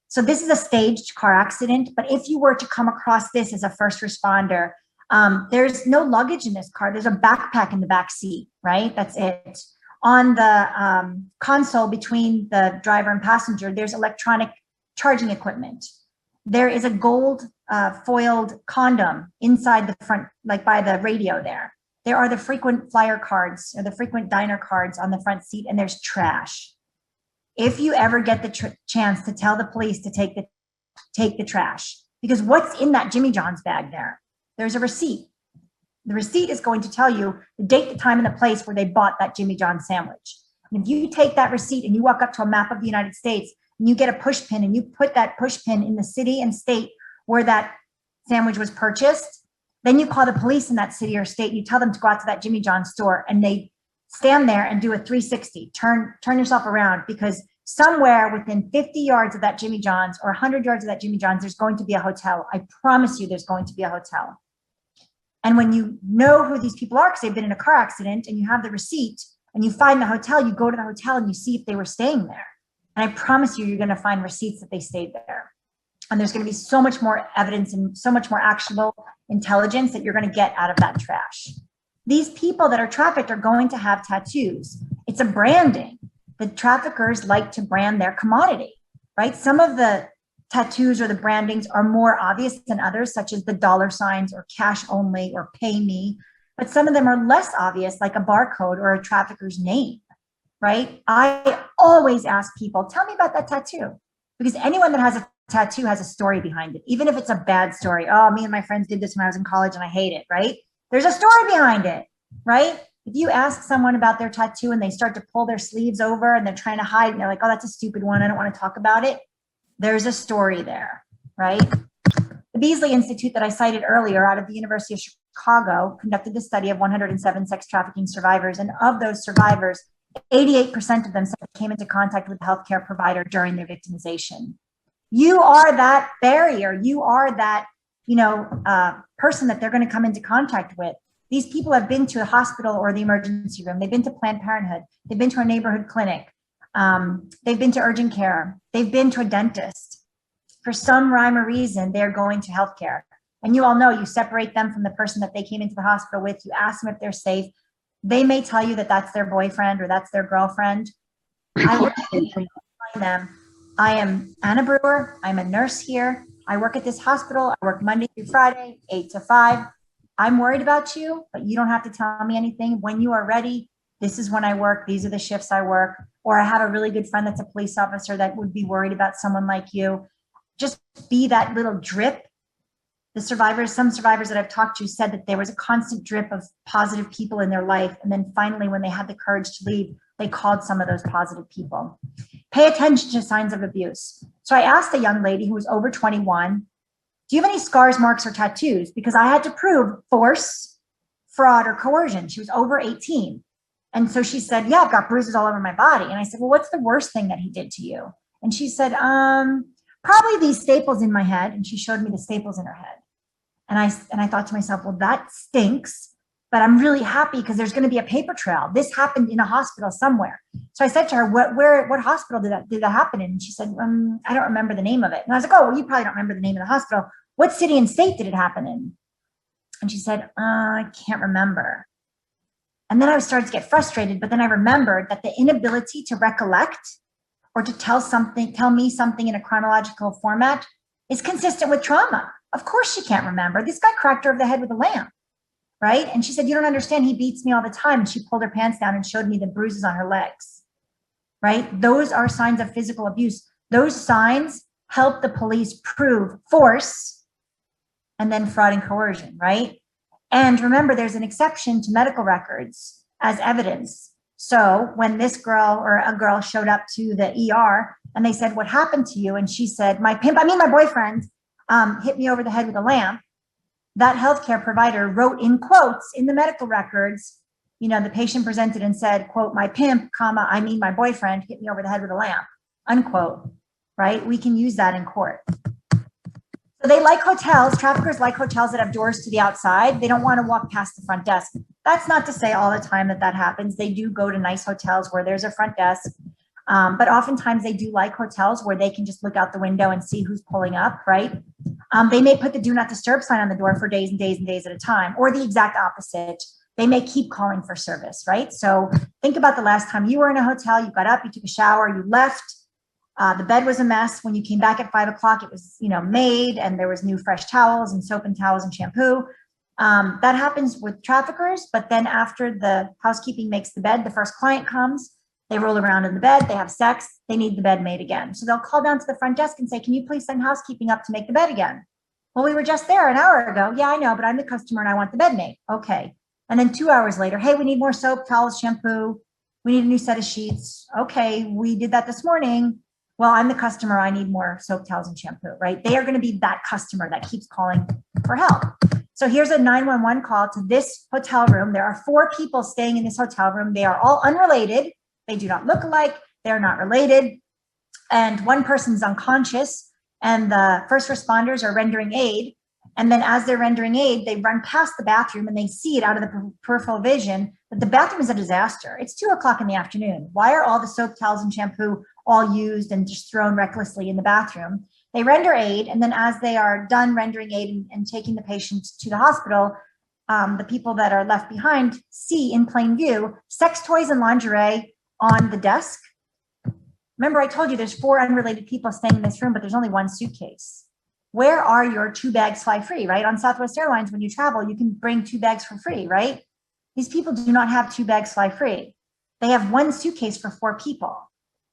So this is a staged car accident, but if you were to come across this as a first responder, there's no luggage in this car. There's a backpack in the back seat, right? That's it. On the console between the driver and passenger, there's electronic charging equipment. There is a gold foiled condom inside the front, like by the radio there. There are the frequent flyer cards or the frequent diner cards on the front seat, and there's trash. If you ever get the chance to tell the police to take the trash, because what's in that Jimmy John's bag there? There's a receipt. The receipt is going to tell you the date, the time, and the place where they bought that Jimmy John's sandwich. And if you take that receipt and you walk up to a map of the United States and you get a push pin and you put that push pin in the city and state where that sandwich was purchased, then you call the police in that city or state and you tell them to go out to that Jimmy John's store, and they stand there and do a 360, turn yourself around, because somewhere within 50 yards of that Jimmy John's or 100 yards of that Jimmy John's, there's going to be a hotel. I promise you there's going to be a hotel. And when you know who these people are, because they've been in a car accident, and you have the receipt and you find the hotel, you go to the hotel and you see if they were staying there. And I promise you, you're going to find receipts that they stayed there. And there's going to be so much more evidence and so much more actionable intelligence that you're going to get out of that trash. These people that are trafficked are going to have tattoos. It's a branding. The traffickers like to brand their commodity, right? Some of the tattoos or the brandings are more obvious than others, such as the dollar signs or cash only or pay me. But some of them are less obvious, like a barcode or a trafficker's name, right? I always ask people, tell me about that tattoo. Because anyone that has a tattoo has a story behind it, even if it's a bad story. Oh, me and my friends did this when I was in college and I hate it, right? There's a story behind it, right? If you ask someone about their tattoo and they start to pull their sleeves over and they're trying to hide and they're like, oh, that's a stupid one, I don't want to talk about it. There's a story there, right? The Beasley Institute that I cited earlier out of the University of Chicago conducted a study of 107 sex trafficking survivors. And of those survivors, 88% of them said they came into contact with a healthcare provider during their victimization. You are that barrier. You are that, person that they're going to come into contact with. These people have been to a hospital or the emergency room. They've been to Planned Parenthood. They've been to a neighborhood clinic. They've been to urgent care. They've been to a dentist. For some rhyme or reason, they're going to healthcare. And you all know, you separate them from the person that they came into the hospital with. You ask them if they're safe. They may tell you that that's their boyfriend or that's their girlfriend. I work with them. I am Anna Brewer. I'm a nurse here. I work at this hospital. I work Monday through Friday, 8 to 5. I'm worried about you, but you don't have to tell me anything. When you are ready, this is when I work. These are the shifts I work. Or I have a really good friend that's a police officer that would be worried about someone like you. Just be that little drip. Some survivors that I've talked to said that there was a constant drip of positive people in their life. And then finally, when they had the courage to leave, they called some of those positive people. Pay attention to signs of abuse. So I asked a young lady who was over 21, do you have any scars, marks, or tattoos? Because I had to prove force, fraud, or coercion. She was over 18. And so she said, yeah, I've got bruises all over my body. And I said, well, what's the worst thing that he did to you? And she said, probably these staples in my head. And she showed me the staples in her head. And I thought to myself, well, that stinks, but I'm really happy because there's going to be a paper trail. This happened in a hospital somewhere. So I said to her, what hospital did that happen in? And she said, I don't remember the name of it. And I was like, oh, well, you probably don't remember the name of the hospital. What city and state did it happen in? And she said, I can't remember. And then I started to get frustrated, but then I remembered that the inability to recollect or to tell me something in a chronological format is consistent with trauma. Of course she can't remember. This guy cracked her over the head with a lamp, right? And she said, you don't understand. He beats me all the time. And she pulled her pants down and showed me the bruises on her legs, right? Those are signs of physical abuse. Those signs help the police prove force and then fraud and coercion, right? And remember, there's an exception to medical records as evidence. So when this girl or a girl showed up to the ER and they said, what happened to you? And she said, my boyfriend hit me over the head with a lamp. That healthcare provider wrote in quotes in the medical records, the patient presented and said, quote, my pimp, my boyfriend hit me over the head with a lamp, unquote, right? We can use that in court. So they like hotels. Traffickers like hotels that have doors to the outside. They don't want to walk past the front desk. That's not to say all the time that happens. They do go to nice hotels where there's a front desk. But oftentimes they do like hotels where they can just look out the window and see who's pulling up, right? They may put the do not disturb sign on the door for days and days and days at a time, or the exact opposite. They may keep calling for service, right? So think about the last time you were in a hotel, you got up, you took a shower, you left. The bed was a mess. When you came back at 5 o'clock, it was, made, and there was new fresh towels and soap and towels and shampoo. That happens with traffickers. But then after the housekeeping makes the bed, the first client comes, they roll around in the bed, they have sex, they need the bed made again. So they'll call down to the front desk and say, can you please send housekeeping up to make the bed again? Well, we were just there an hour ago. Yeah, I know, but I'm the customer and I want the bed made. Okay. And then 2 hours later, hey, we need more soap, towels, shampoo. We need a new set of sheets. Okay, we did that this morning. Well, I'm the customer. I need more soap, towels, and shampoo, right? They are going to be that customer that keeps calling for help. So here's a 911 call to this hotel room. There are 4 people staying in this hotel room. They are all unrelated. They do not look alike. They're not related. And one person's unconscious, and the first responders are rendering aid. And then as they're rendering aid, they run past the bathroom and they see it out of the peripheral vision that the bathroom is a disaster. It's 2 o'clock in the afternoon. Why are all the soap, towels, and shampoo all used and just thrown recklessly in the bathroom? They render aid, and then as they are done rendering aid and taking the patient to the hospital, the people that are left behind see in plain view sex toys and lingerie on the desk. Remember, I told you there's 4 unrelated people staying in this room, but there's only 1 suitcase. Where are your 2 bags fly free, right? On Southwest Airlines, when you travel, you can bring 2 bags for free, right? These people do not have 2 bags fly free. They have 1 suitcase for 4 people.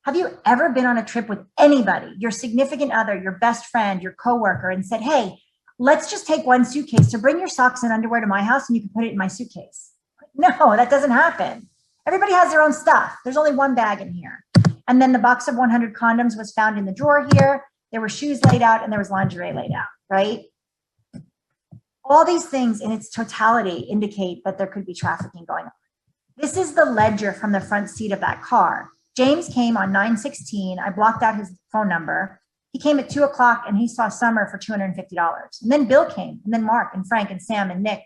Have you ever been on a trip with anybody, your significant other, your best friend, your coworker, and said, hey, let's just take 1 suitcase to bring your socks and underwear to my house and you can put it in my suitcase? No, that doesn't happen. Everybody has their own stuff. There's only 1 bag in here. And then the box of 100 condoms was found in the drawer here. There were shoes laid out and there was lingerie laid out, right? All these things in its totality indicate that there could be trafficking going on. This is the ledger from the front seat of that car. James came on 9/16. I blocked out his phone number. He came at 2 o'clock and he saw Summer for $250. And then Bill came, and then Mark and Frank and Sam and Nick,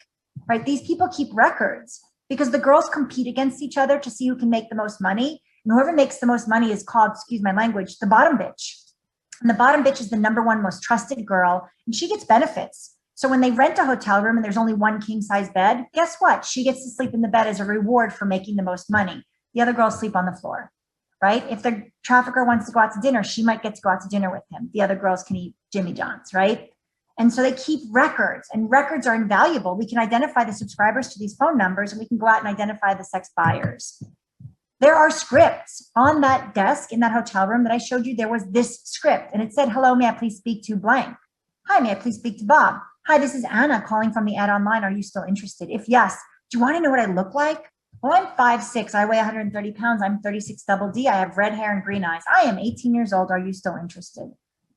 right? These people keep records because the girls compete against each other to see who can make the most money. And whoever makes the most money is called, excuse my language, the bottom bitch. And the bottom bitch is the #1 most trusted girl, and she gets benefits. So when they rent a hotel room and there's only 1 king size bed, guess what? She gets to sleep in the bed as a reward for making the most money. The other girls sleep on the floor, right? If the trafficker wants to go out to dinner, she might get to go out to dinner with him. The other girls can eat Jimmy John's, right? And so they keep records, and records are invaluable. We can identify the subscribers to these phone numbers, and we can go out and identify the sex buyers. There are scripts on that desk in that hotel room that I showed you. There was this script, and it said, hello, may I please speak to blank? Hi, may I please speak to Bob? Hi, this is Anna calling from the ad online. Are you still interested? If yes, do you want to know what I look like? Well, I'm 5'6". I weigh 130 pounds. I'm 36 double D. I have red hair and green eyes. I am 18 years old. Are you still interested?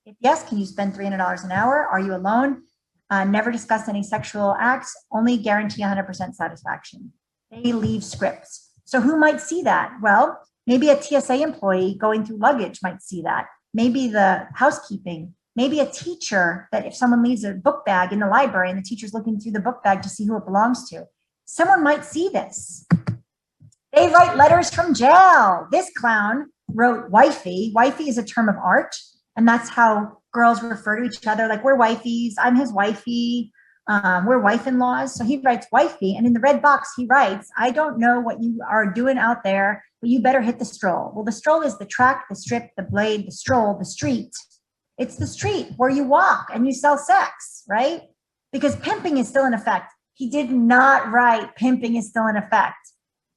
If yes, can you spend $300 an hour? Are you alone? Never discuss any sexual acts. Only guarantee 100% satisfaction. They leave scripts. So who might see that? Well, maybe a TSA employee going through luggage might see that. maybe the housekeeping, maybe a teacher, that if someone leaves a book bag in the library and the teacher's looking through the book bag to see who it belongs to, someone might see this. They write letters from jail. This clown wrote wifey. Wifey is a term of art, and that's how girls refer to each other. Like, we're wifeys. I'm his wifey. We're wife-in-laws. So he writes wifey, and in the red box he writes, I don't know what you are doing out there, but you better hit the stroll. Well, the stroll is the track, the strip, the blade, the stroll, the street. It's the street where you walk and you sell sex, right? Because pimping is still in effect. He did not write pimping is still in effect.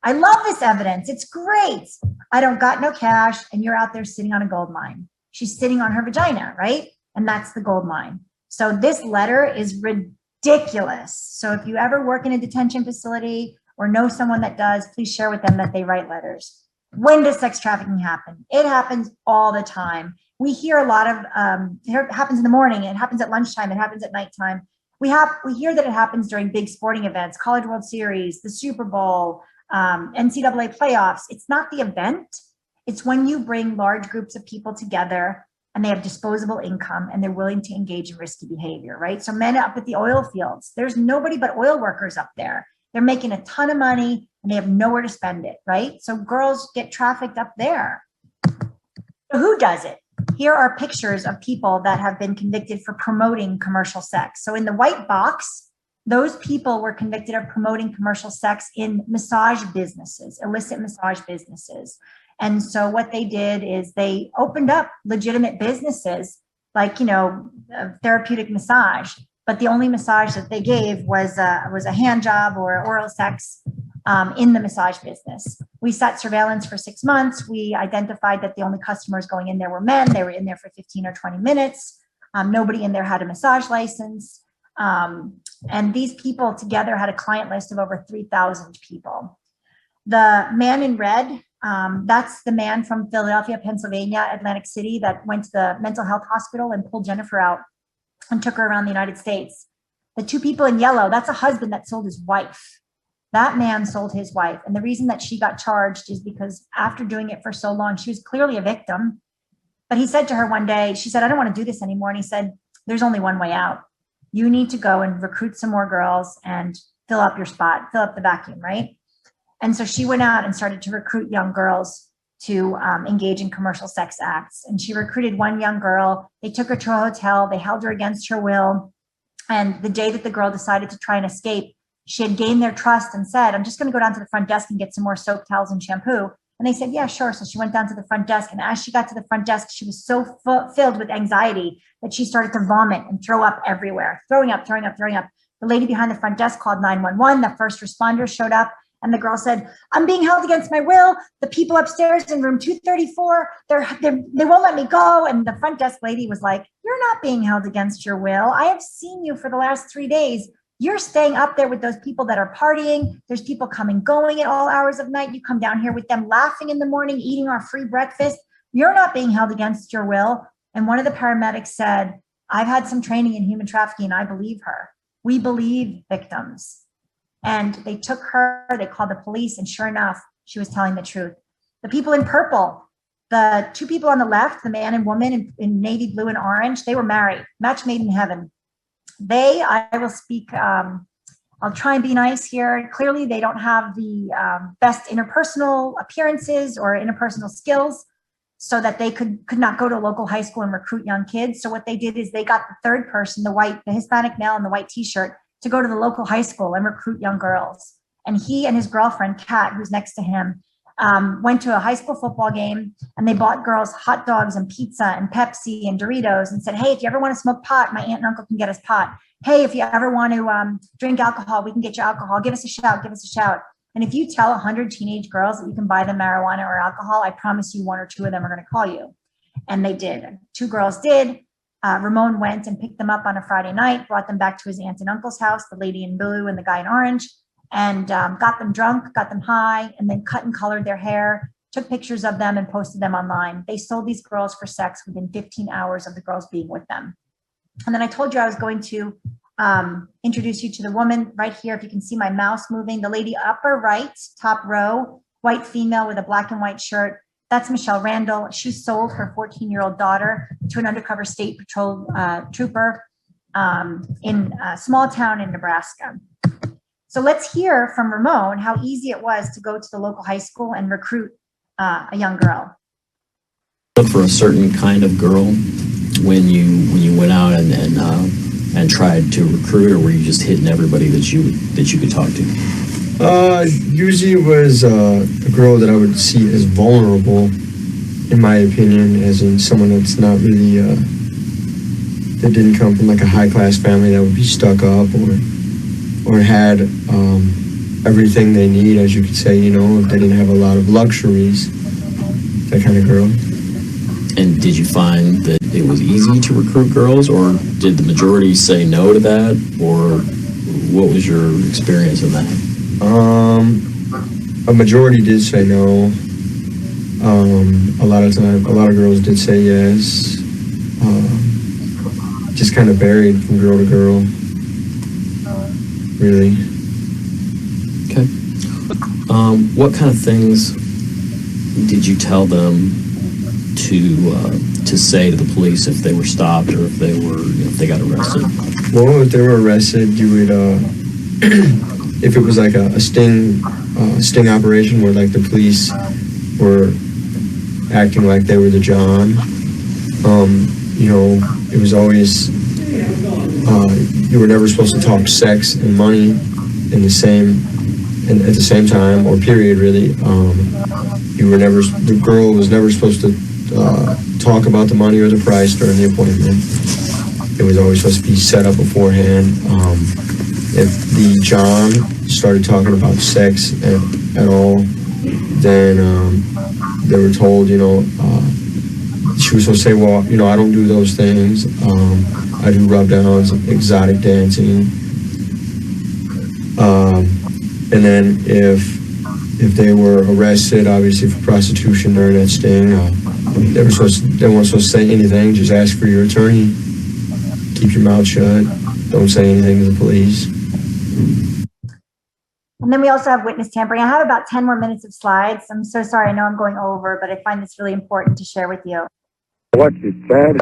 I love this evidence. It's great. I don't got no cash, and you're out there sitting on a gold mine. She's sitting on her vagina, right? And that's the gold mine. So this letter is ridiculous. So if you ever work in a detention facility or know someone that does, please share with them that they write letters. When does sex trafficking happen? It happens all the time. We hear a lot of, it happens in the morning, it happens at lunchtime, it happens at nighttime. We hear that it happens during big sporting events, College World Series, the Super Bowl, NCAA playoffs. It's not the event. It's when you bring large groups of people together and they have disposable income and they're willing to engage in risky behavior, right? So men up at the oil fields, there's nobody but oil workers up there. They're making a ton of money and they have nowhere to spend it, right? So girls get trafficked up there. So who does it? Here are pictures of people that have been convicted for promoting commercial sex. So in the white box, those people were convicted of promoting commercial sex in massage businesses, illicit massage businesses. And so what they did is they opened up legitimate businesses like, therapeutic massage, but the only massage that they gave was a hand job or oral sex in the massage business. We sat surveillance for 6 months. We identified that the only customers going in there were men. They were in there for 15 or 20 minutes. Nobody in there had a massage license. And these people together had a client list of over 3,000 people. The man in red, that's the man from Philadelphia, Pennsylvania, Atlantic City, that went to the mental health hospital and pulled Jennifer out and took her around the United States. The two people in yellow, that's a husband that sold his wife. That man sold his wife. And the reason that she got charged is because after doing it for so long, she was clearly a victim. But he said to her one day, she said, I don't want to do this anymore. And he said, there's only one way out. You need to go and recruit some more girls and fill up your spot, fill up the vacuum, right? And so she went out and started to recruit young girls to engage in commercial sex acts. And she recruited one young girl. They took her to a hotel. They held her against her will. And the day that the girl decided to try and escape, she had gained their trust and said, I'm just going to go down to the front desk and get some more soap, towels, and shampoo. And they said, yeah, sure. So she went down to the front desk. And as she got to the front desk, she was so filled with anxiety that she started to vomit and throw up everywhere, throwing up. The lady behind the front desk called 911. The first responders showed up. And the girl said, I'm being held against my will. The people upstairs in room 234, they won't let me go. And the front desk lady was like, you're not being held against your will. I have seen you for the last 3 days. You're staying up there with those people that are partying. There's people coming, going at all hours of night. You come down here with them laughing in the morning, eating our free breakfast. You're not being held against your will. And one of the paramedics said, I've had some training in human trafficking. I believe her. We believe victims. And they took her, they called the police, and sure enough, she was telling the truth. The people in purple, the two people on the left, the man and woman in navy blue and orange, they were married, match made in heaven. I will speak, I'll try and be nice here. Clearly, they don't have the best interpersonal appearances or interpersonal skills so that they could not go to a local high school and recruit young kids. So what they did is they got the third person, the Hispanic male in the white t-shirt, to go to the local high school and recruit young girls. And he and his girlfriend, Kat, who's next to him, went to a high school football game, and they bought girls hot dogs and pizza and Pepsi and Doritos and said, hey, if you ever want to smoke pot, my aunt and uncle can get us pot. Hey, if you ever want to drink alcohol, we can get you alcohol. Give us a shout. And if you tell 100 teenage girls that you can buy them marijuana or alcohol, I promise you 1 or 2 of them are going to call you. And they did. 2 girls did. Ramon went and picked them up on a Friday night, brought them back to his aunt and uncle's house, the lady in blue and the guy in orange, and got them drunk, got them high, and then cut and colored their hair, took pictures of them and posted them online. They sold these girls for sex within 15 hours of the girls being with them. And then I told you I was going to introduce you to the woman right here. If you can see my mouse moving, the lady upper right, top row, white female with a black and white shirt. That's Michelle Randall. She sold her 14-year-old daughter to an undercover state patrol trooper in a small town in Nebraska. So let's hear from Ramon how easy it was to go to the local high school and recruit a young girl. Look for a certain kind of girl when you went out and tried to recruit, or were you just hitting everybody that you could talk to? Usually it was a girl that I would see as vulnerable, in my opinion, as in someone that's not really that didn't come from like a high class family, that would be stuck up or had everything they need, as you could say, you know, if they didn't have a lot of luxuries, that kind of girl. And did you find that it was easy to recruit girls, or did the majority say no to that, or what was your experience in that? A majority did say no. A lot of girls did say yes. Just kind of varied from girl to girl, really. Okay. What kind of things did you tell them to say to the police if they were stopped, or if they got arrested? Well, if they were arrested, you would if it was like a sting operation where like the police were acting like they were the John, you know, it was always you were never supposed to talk sex and money at the same time, or period, really. The girl was never supposed to talk about the money or the price during the appointment. It was always supposed to be set up beforehand. If the John started talking about sex at all, then they were told, you know, she was supposed to say, well, you know, I don't do those things. I do rub downs, exotic dancing. And then if they were arrested, obviously for prostitution during that sting, they weren't supposed to say anything. Just ask for your attorney. Keep your mouth shut. Don't say anything to the police. And then we also have witness tampering. I have about 10 more minutes of slides. I'm so sorry. I know I'm going over, but I find this really important to share with you. What you said,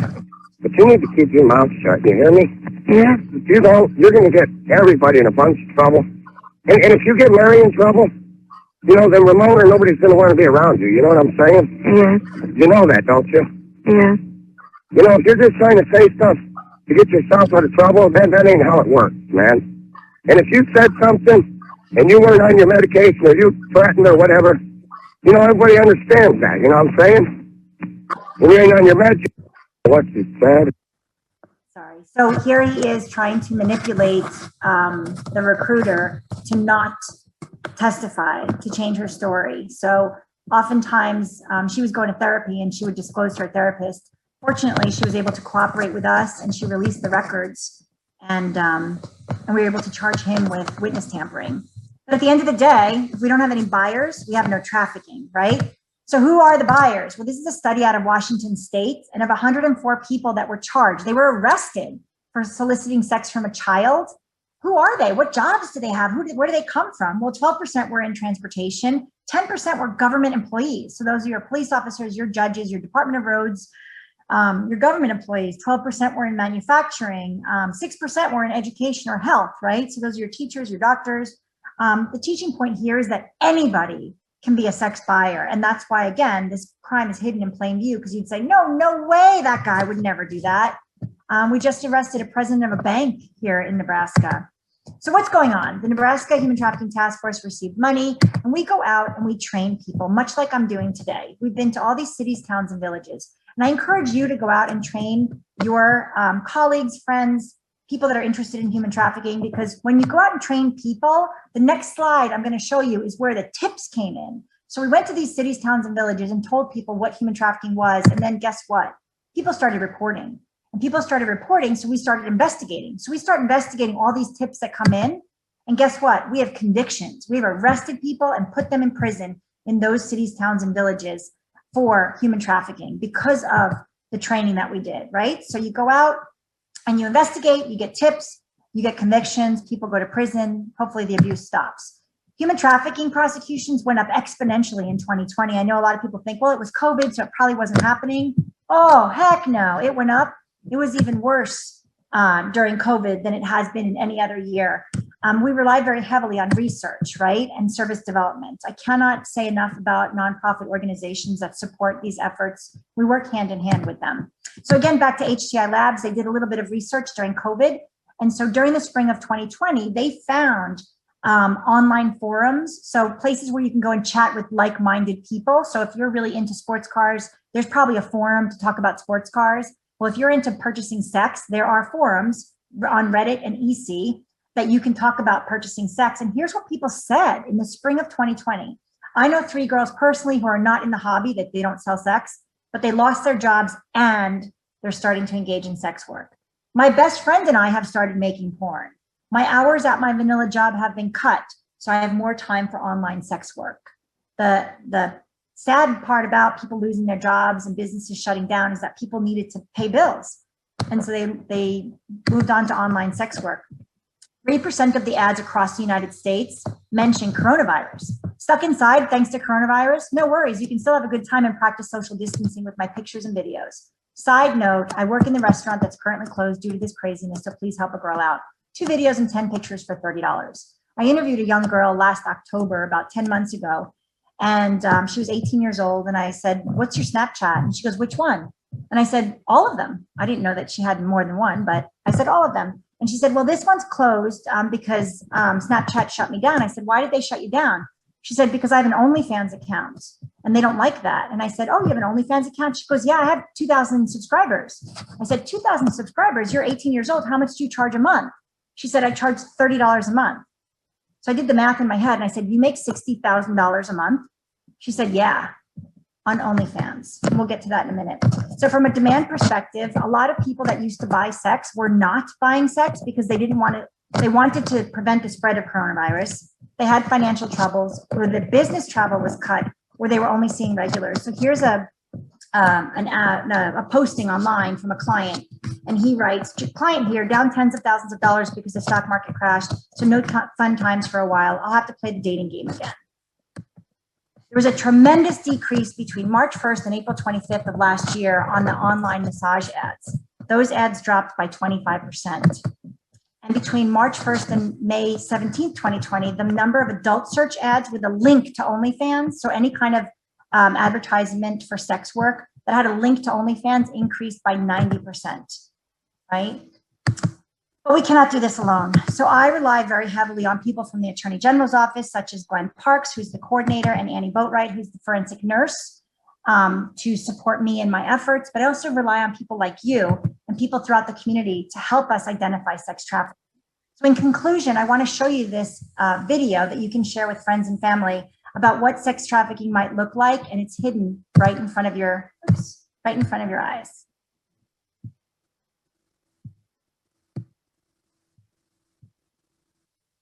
but you need to keep your mouth shut. You hear me? Yeah. If you don't, you're going to get everybody in a bunch of trouble. And if you get Mary in trouble, you know, then Ramon or nobody's going to want to be around you. You know what I'm saying? Yeah. You know that, don't you? Yeah. You know, if you're just trying to say stuff to get yourself out of trouble, then that ain't how it works, man. And if you said something and you weren't on your medication, or you threatened or whatever, you know, everybody understands that. You know what I'm saying? When you ain't on your medication, what you said. Sorry. So here he is trying to manipulate the recruiter to not testify, to change her story. So oftentimes she was going to therapy and she would disclose to her therapist. Fortunately, she was able to cooperate with us and she released the records, and we were able to charge him with witness tampering. But at the end of the day, if we don't have any buyers, we have no trafficking, right? So who are the buyers? Well, this is a study out of Washington State, and of 104 people that were charged, they were arrested for soliciting sex from a child. Who are they? What jobs do they have? Where do they come from? Well, 12% were in transportation, 10% were government employees. So those are your police officers, your judges, your Department of Roads, your government employees. 12% were in manufacturing, 6% were in education or health, right? So those are your teachers, your doctors. The teaching point here is that anybody can be a sex buyer. And that's why, again, this crime is hidden in plain view, because you'd say, no way, that guy would never do that. We just arrested a president of a bank here in Nebraska. So what's going on? The Nebraska Human Trafficking Task Force received money, and we go out and we train people, much like I'm doing today. We've been to all these cities, towns, and villages. And I encourage you to go out and train your colleagues, friends, people that are interested in human trafficking, because when you go out and train people, the next slide I'm going to show you is where the tips came in. So we went to these cities, towns, and villages and told people what human trafficking was. And then guess what? People started reporting. And people started reporting, so we started investigating. So we start investigating all these tips that come in. And guess what? We have convictions. We have arrested people and put them in prison in those cities, towns, and villages for human trafficking because of the training that we did, right? So you go out and you investigate, you get tips, you get convictions, people go to prison, hopefully the abuse stops. Human trafficking prosecutions went up exponentially in 2020. I know a lot of people think, well, it was COVID, so it probably wasn't happening. Oh, heck no, it went up. It was even worse during COVID than it has been in any other year. We rely very heavily on research, right, and service development. I cannot say enough about nonprofit organizations that support these efforts. We work hand in hand with them. So again, back to HTI Labs, they did a little bit of research during COVID. And so during the spring of 2020, they found online forums, so places where you can go and chat with like-minded people. So if you're really into sports cars, there's probably a forum to talk about sports cars. Well, if you're into purchasing sex, there are forums on Reddit and EC that you can talk about purchasing sex. And here's what people said in the spring of 2020. I know 3 girls personally who are not in the hobby, that they don't sell sex, but they lost their jobs and they're starting to engage in sex work. My best friend and I have started making porn. My hours at my vanilla job have been cut, so I have more time for online sex work. The sad part about people losing their jobs and businesses shutting down is that people needed to pay bills. And so they moved on to online sex work. 3% of the ads across the United States mention coronavirus. Stuck inside thanks to coronavirus? No worries, you can still have a good time and practice social distancing with my pictures and videos. Side note, I work in the restaurant that's currently closed due to this craziness, so please help a girl out. 2 videos and 10 pictures for $30. I interviewed a young girl last October, about 10 months ago, and she was 18 years old, and I said, what's your Snapchat? And she goes, which one? And I said, all of them. I didn't know that she had more than one, but I said, all of them. And she said, well, this one's closed because Snapchat shut me down. I said, why did they shut you down? She said, because I have an OnlyFans account and they don't like that. And I said, oh, you have an OnlyFans account? She goes, yeah, I have 2,000 subscribers. I said, 2,000 subscribers? You're 18 years old. How much do you charge a month? She said, I charge $30 a month. So I did the math in my head and I said, you make $60,000 a month? She said, yeah, on OnlyFans. And we'll get to that in a minute. So from a demand perspective, a lot of people that used to buy sex were not buying sex because they didn't want to, they wanted to prevent the spread of coronavirus. They had financial troubles, or the business travel was cut, where they were only seeing regulars. So here's a posting online from a client, and he writes, client here, down tens of thousands of dollars because the stock market crashed, so no fun times for a while. I'll have to play the dating game again. There was a tremendous decrease between March 1st and April 25th of last year on the online massage ads. Those ads dropped by 25%. And between March 1st and May 17th, 2020, the number of adult search ads with a link to OnlyFans, so any kind of advertisement for sex work that had a link to OnlyFans, increased by 90%, right? But we cannot do this alone. So I rely very heavily on people from the Attorney General's office, such as Glenn Parks, who's the coordinator, and Annie Boatwright, who's the forensic nurse, to support me in my efforts. But I also rely on people like you and people throughout the community to help us identify sex trafficking. So in conclusion, I want to show you this video that you can share with friends and family about what sex trafficking might look like, and it's hidden right in front of your, right in front of your eyes.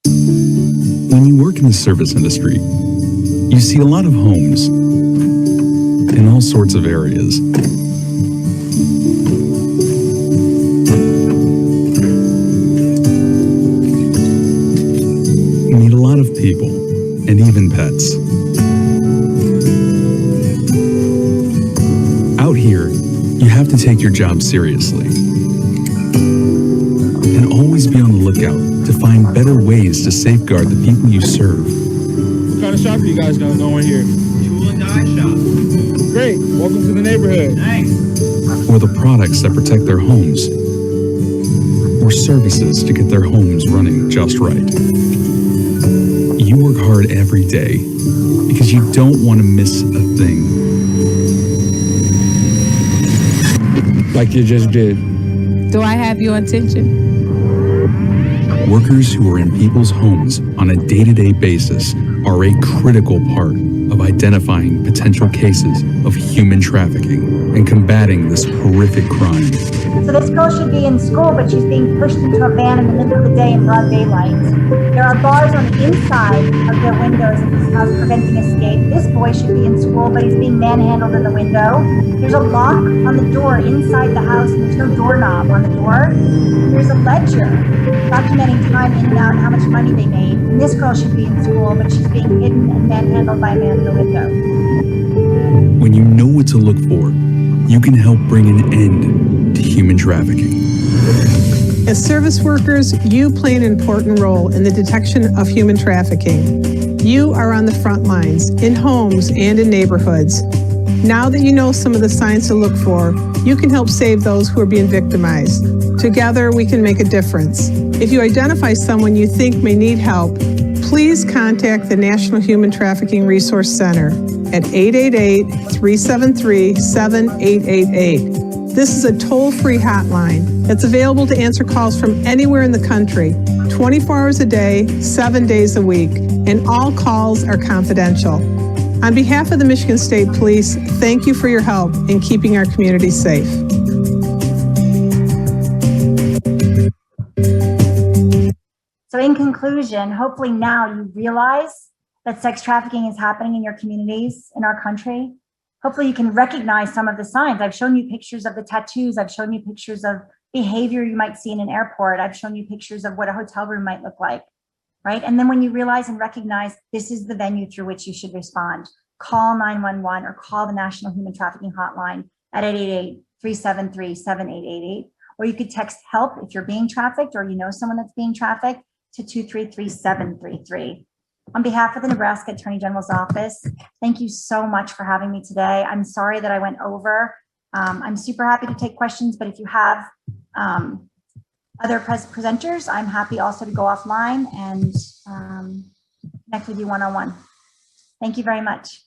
When you work in the service industry, you see a lot of homes in all sorts of areas. You meet a lot of people, and even pets. Out here, you have to take your job seriously and always be on the lookout to find better ways to safeguard the people you serve. What kind of shop are you guys got going here? Tool and die shop. Great, welcome to the neighborhood. Thanks. Or the products that protect their homes, or services to get their homes running just right. You work hard every day because you don't want to miss a thing. Like you just did. Do I have your attention? Workers who are in people's homes on a day-to-day basis are a critical part of identifying potential cases of human trafficking and combating this horrific crime. So this girl should be in school, but she's being pushed into a van in the middle of the day in broad daylight. There are bars on the inside of the windows of this house preventing escape. This boy should be in school, but he's being manhandled in the window. There's a lock on the door inside the house, and there's no doorknob on the door. There's a ledger documenting time in and out and how much money they made. And this girl should be in school, but she's being hidden and manhandled by a man in the window. When you know what to look for, you can help bring an end to human trafficking. As service workers, you play an important role in the detection of human trafficking. You are on the front lines, in homes and in neighborhoods. Now that you know some of the signs to look for, you can help save those who are being victimized. Together, we can make a difference. If you identify someone you think may need help, please contact the National Human Trafficking Resource Center at 888-373-7888. This is a toll-free hotline that's available to answer calls from anywhere in the country, 24 hours a day, 7 days a week, and all calls are confidential. On behalf of the Michigan State Police, thank you for your help in keeping our community safe. So in conclusion, hopefully now you realize that sex trafficking is happening in your communities, in our country. Hopefully you can recognize some of the signs. I've shown you pictures of the tattoos. I've shown you pictures of behavior you might see in an airport. I've shown you pictures of what a hotel room might look like, right? And then when you realize and recognize this is the venue through which you should respond, call 911 or call the National Human Trafficking Hotline at 888-373-7888. Or you could text HELP if you're being trafficked or you know someone that's being trafficked to 233-733. On behalf of the Nebraska Attorney General's Office, thank you so much for having me today. I'm sorry that I went over. I'm super happy to take questions, but if you have other presenters, I'm happy also to go offline and connect with you one-on-one. Thank you very much.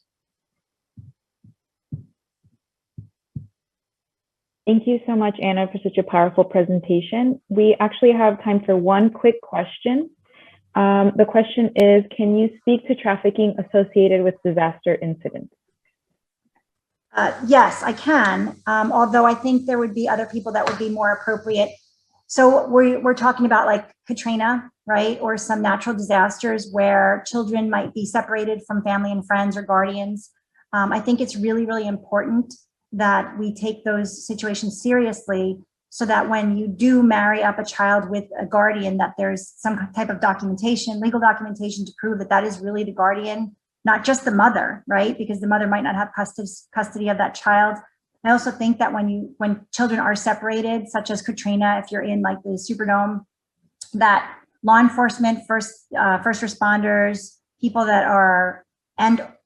Thank you so much, Anna, for such a powerful presentation. We actually have time for one quick question. The question is, can you speak to trafficking associated with disaster incidents? Yes, I can, although I think there would be other people that would be more appropriate. So we're talking about like Katrina, right? Or some natural disasters where children might be separated from family and friends or guardians. I think it's really, really important that we take those situations seriously so that when you do marry up a child with a guardian, that there's some type of documentation, legal documentation to prove that that is really the guardian, not just the mother, right? Because the mother might not have custody of that child. I also think that when children are separated, such as Katrina, if you're in like the Superdome, that law enforcement, first responders, people that are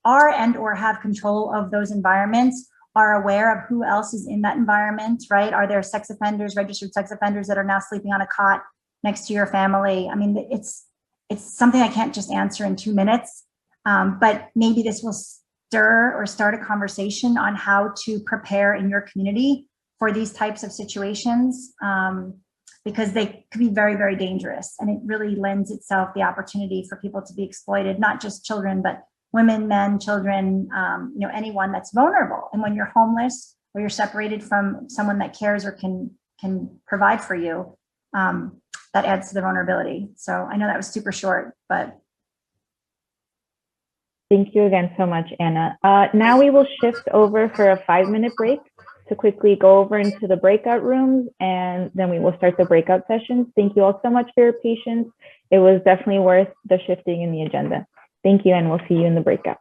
or have control of those environments are aware of who else is in that environment, right? Are there sex offenders, registered sex offenders that are now sleeping on a cot next to your family? I mean, it's something I can't just answer in 2 minutes, but maybe this will stir or start a conversation on how to prepare in your community for these types of situations, because they could be very, very dangerous. And it really lends itself the opportunity for people to be exploited, not just children, but women, men, children, anyone that's vulnerable. And when you're homeless or you're separated from someone that cares or can provide for you, that adds to the vulnerability. So I know that was super short, but. Thank you again so much, Anna. Now we will shift over for a 5-minute break to quickly go over into the breakout rooms, and then we will start the breakout sessions. Thank you all so much for your patience. It was definitely worth the shifting in the agenda. Thank you, and we'll see you in the breakout.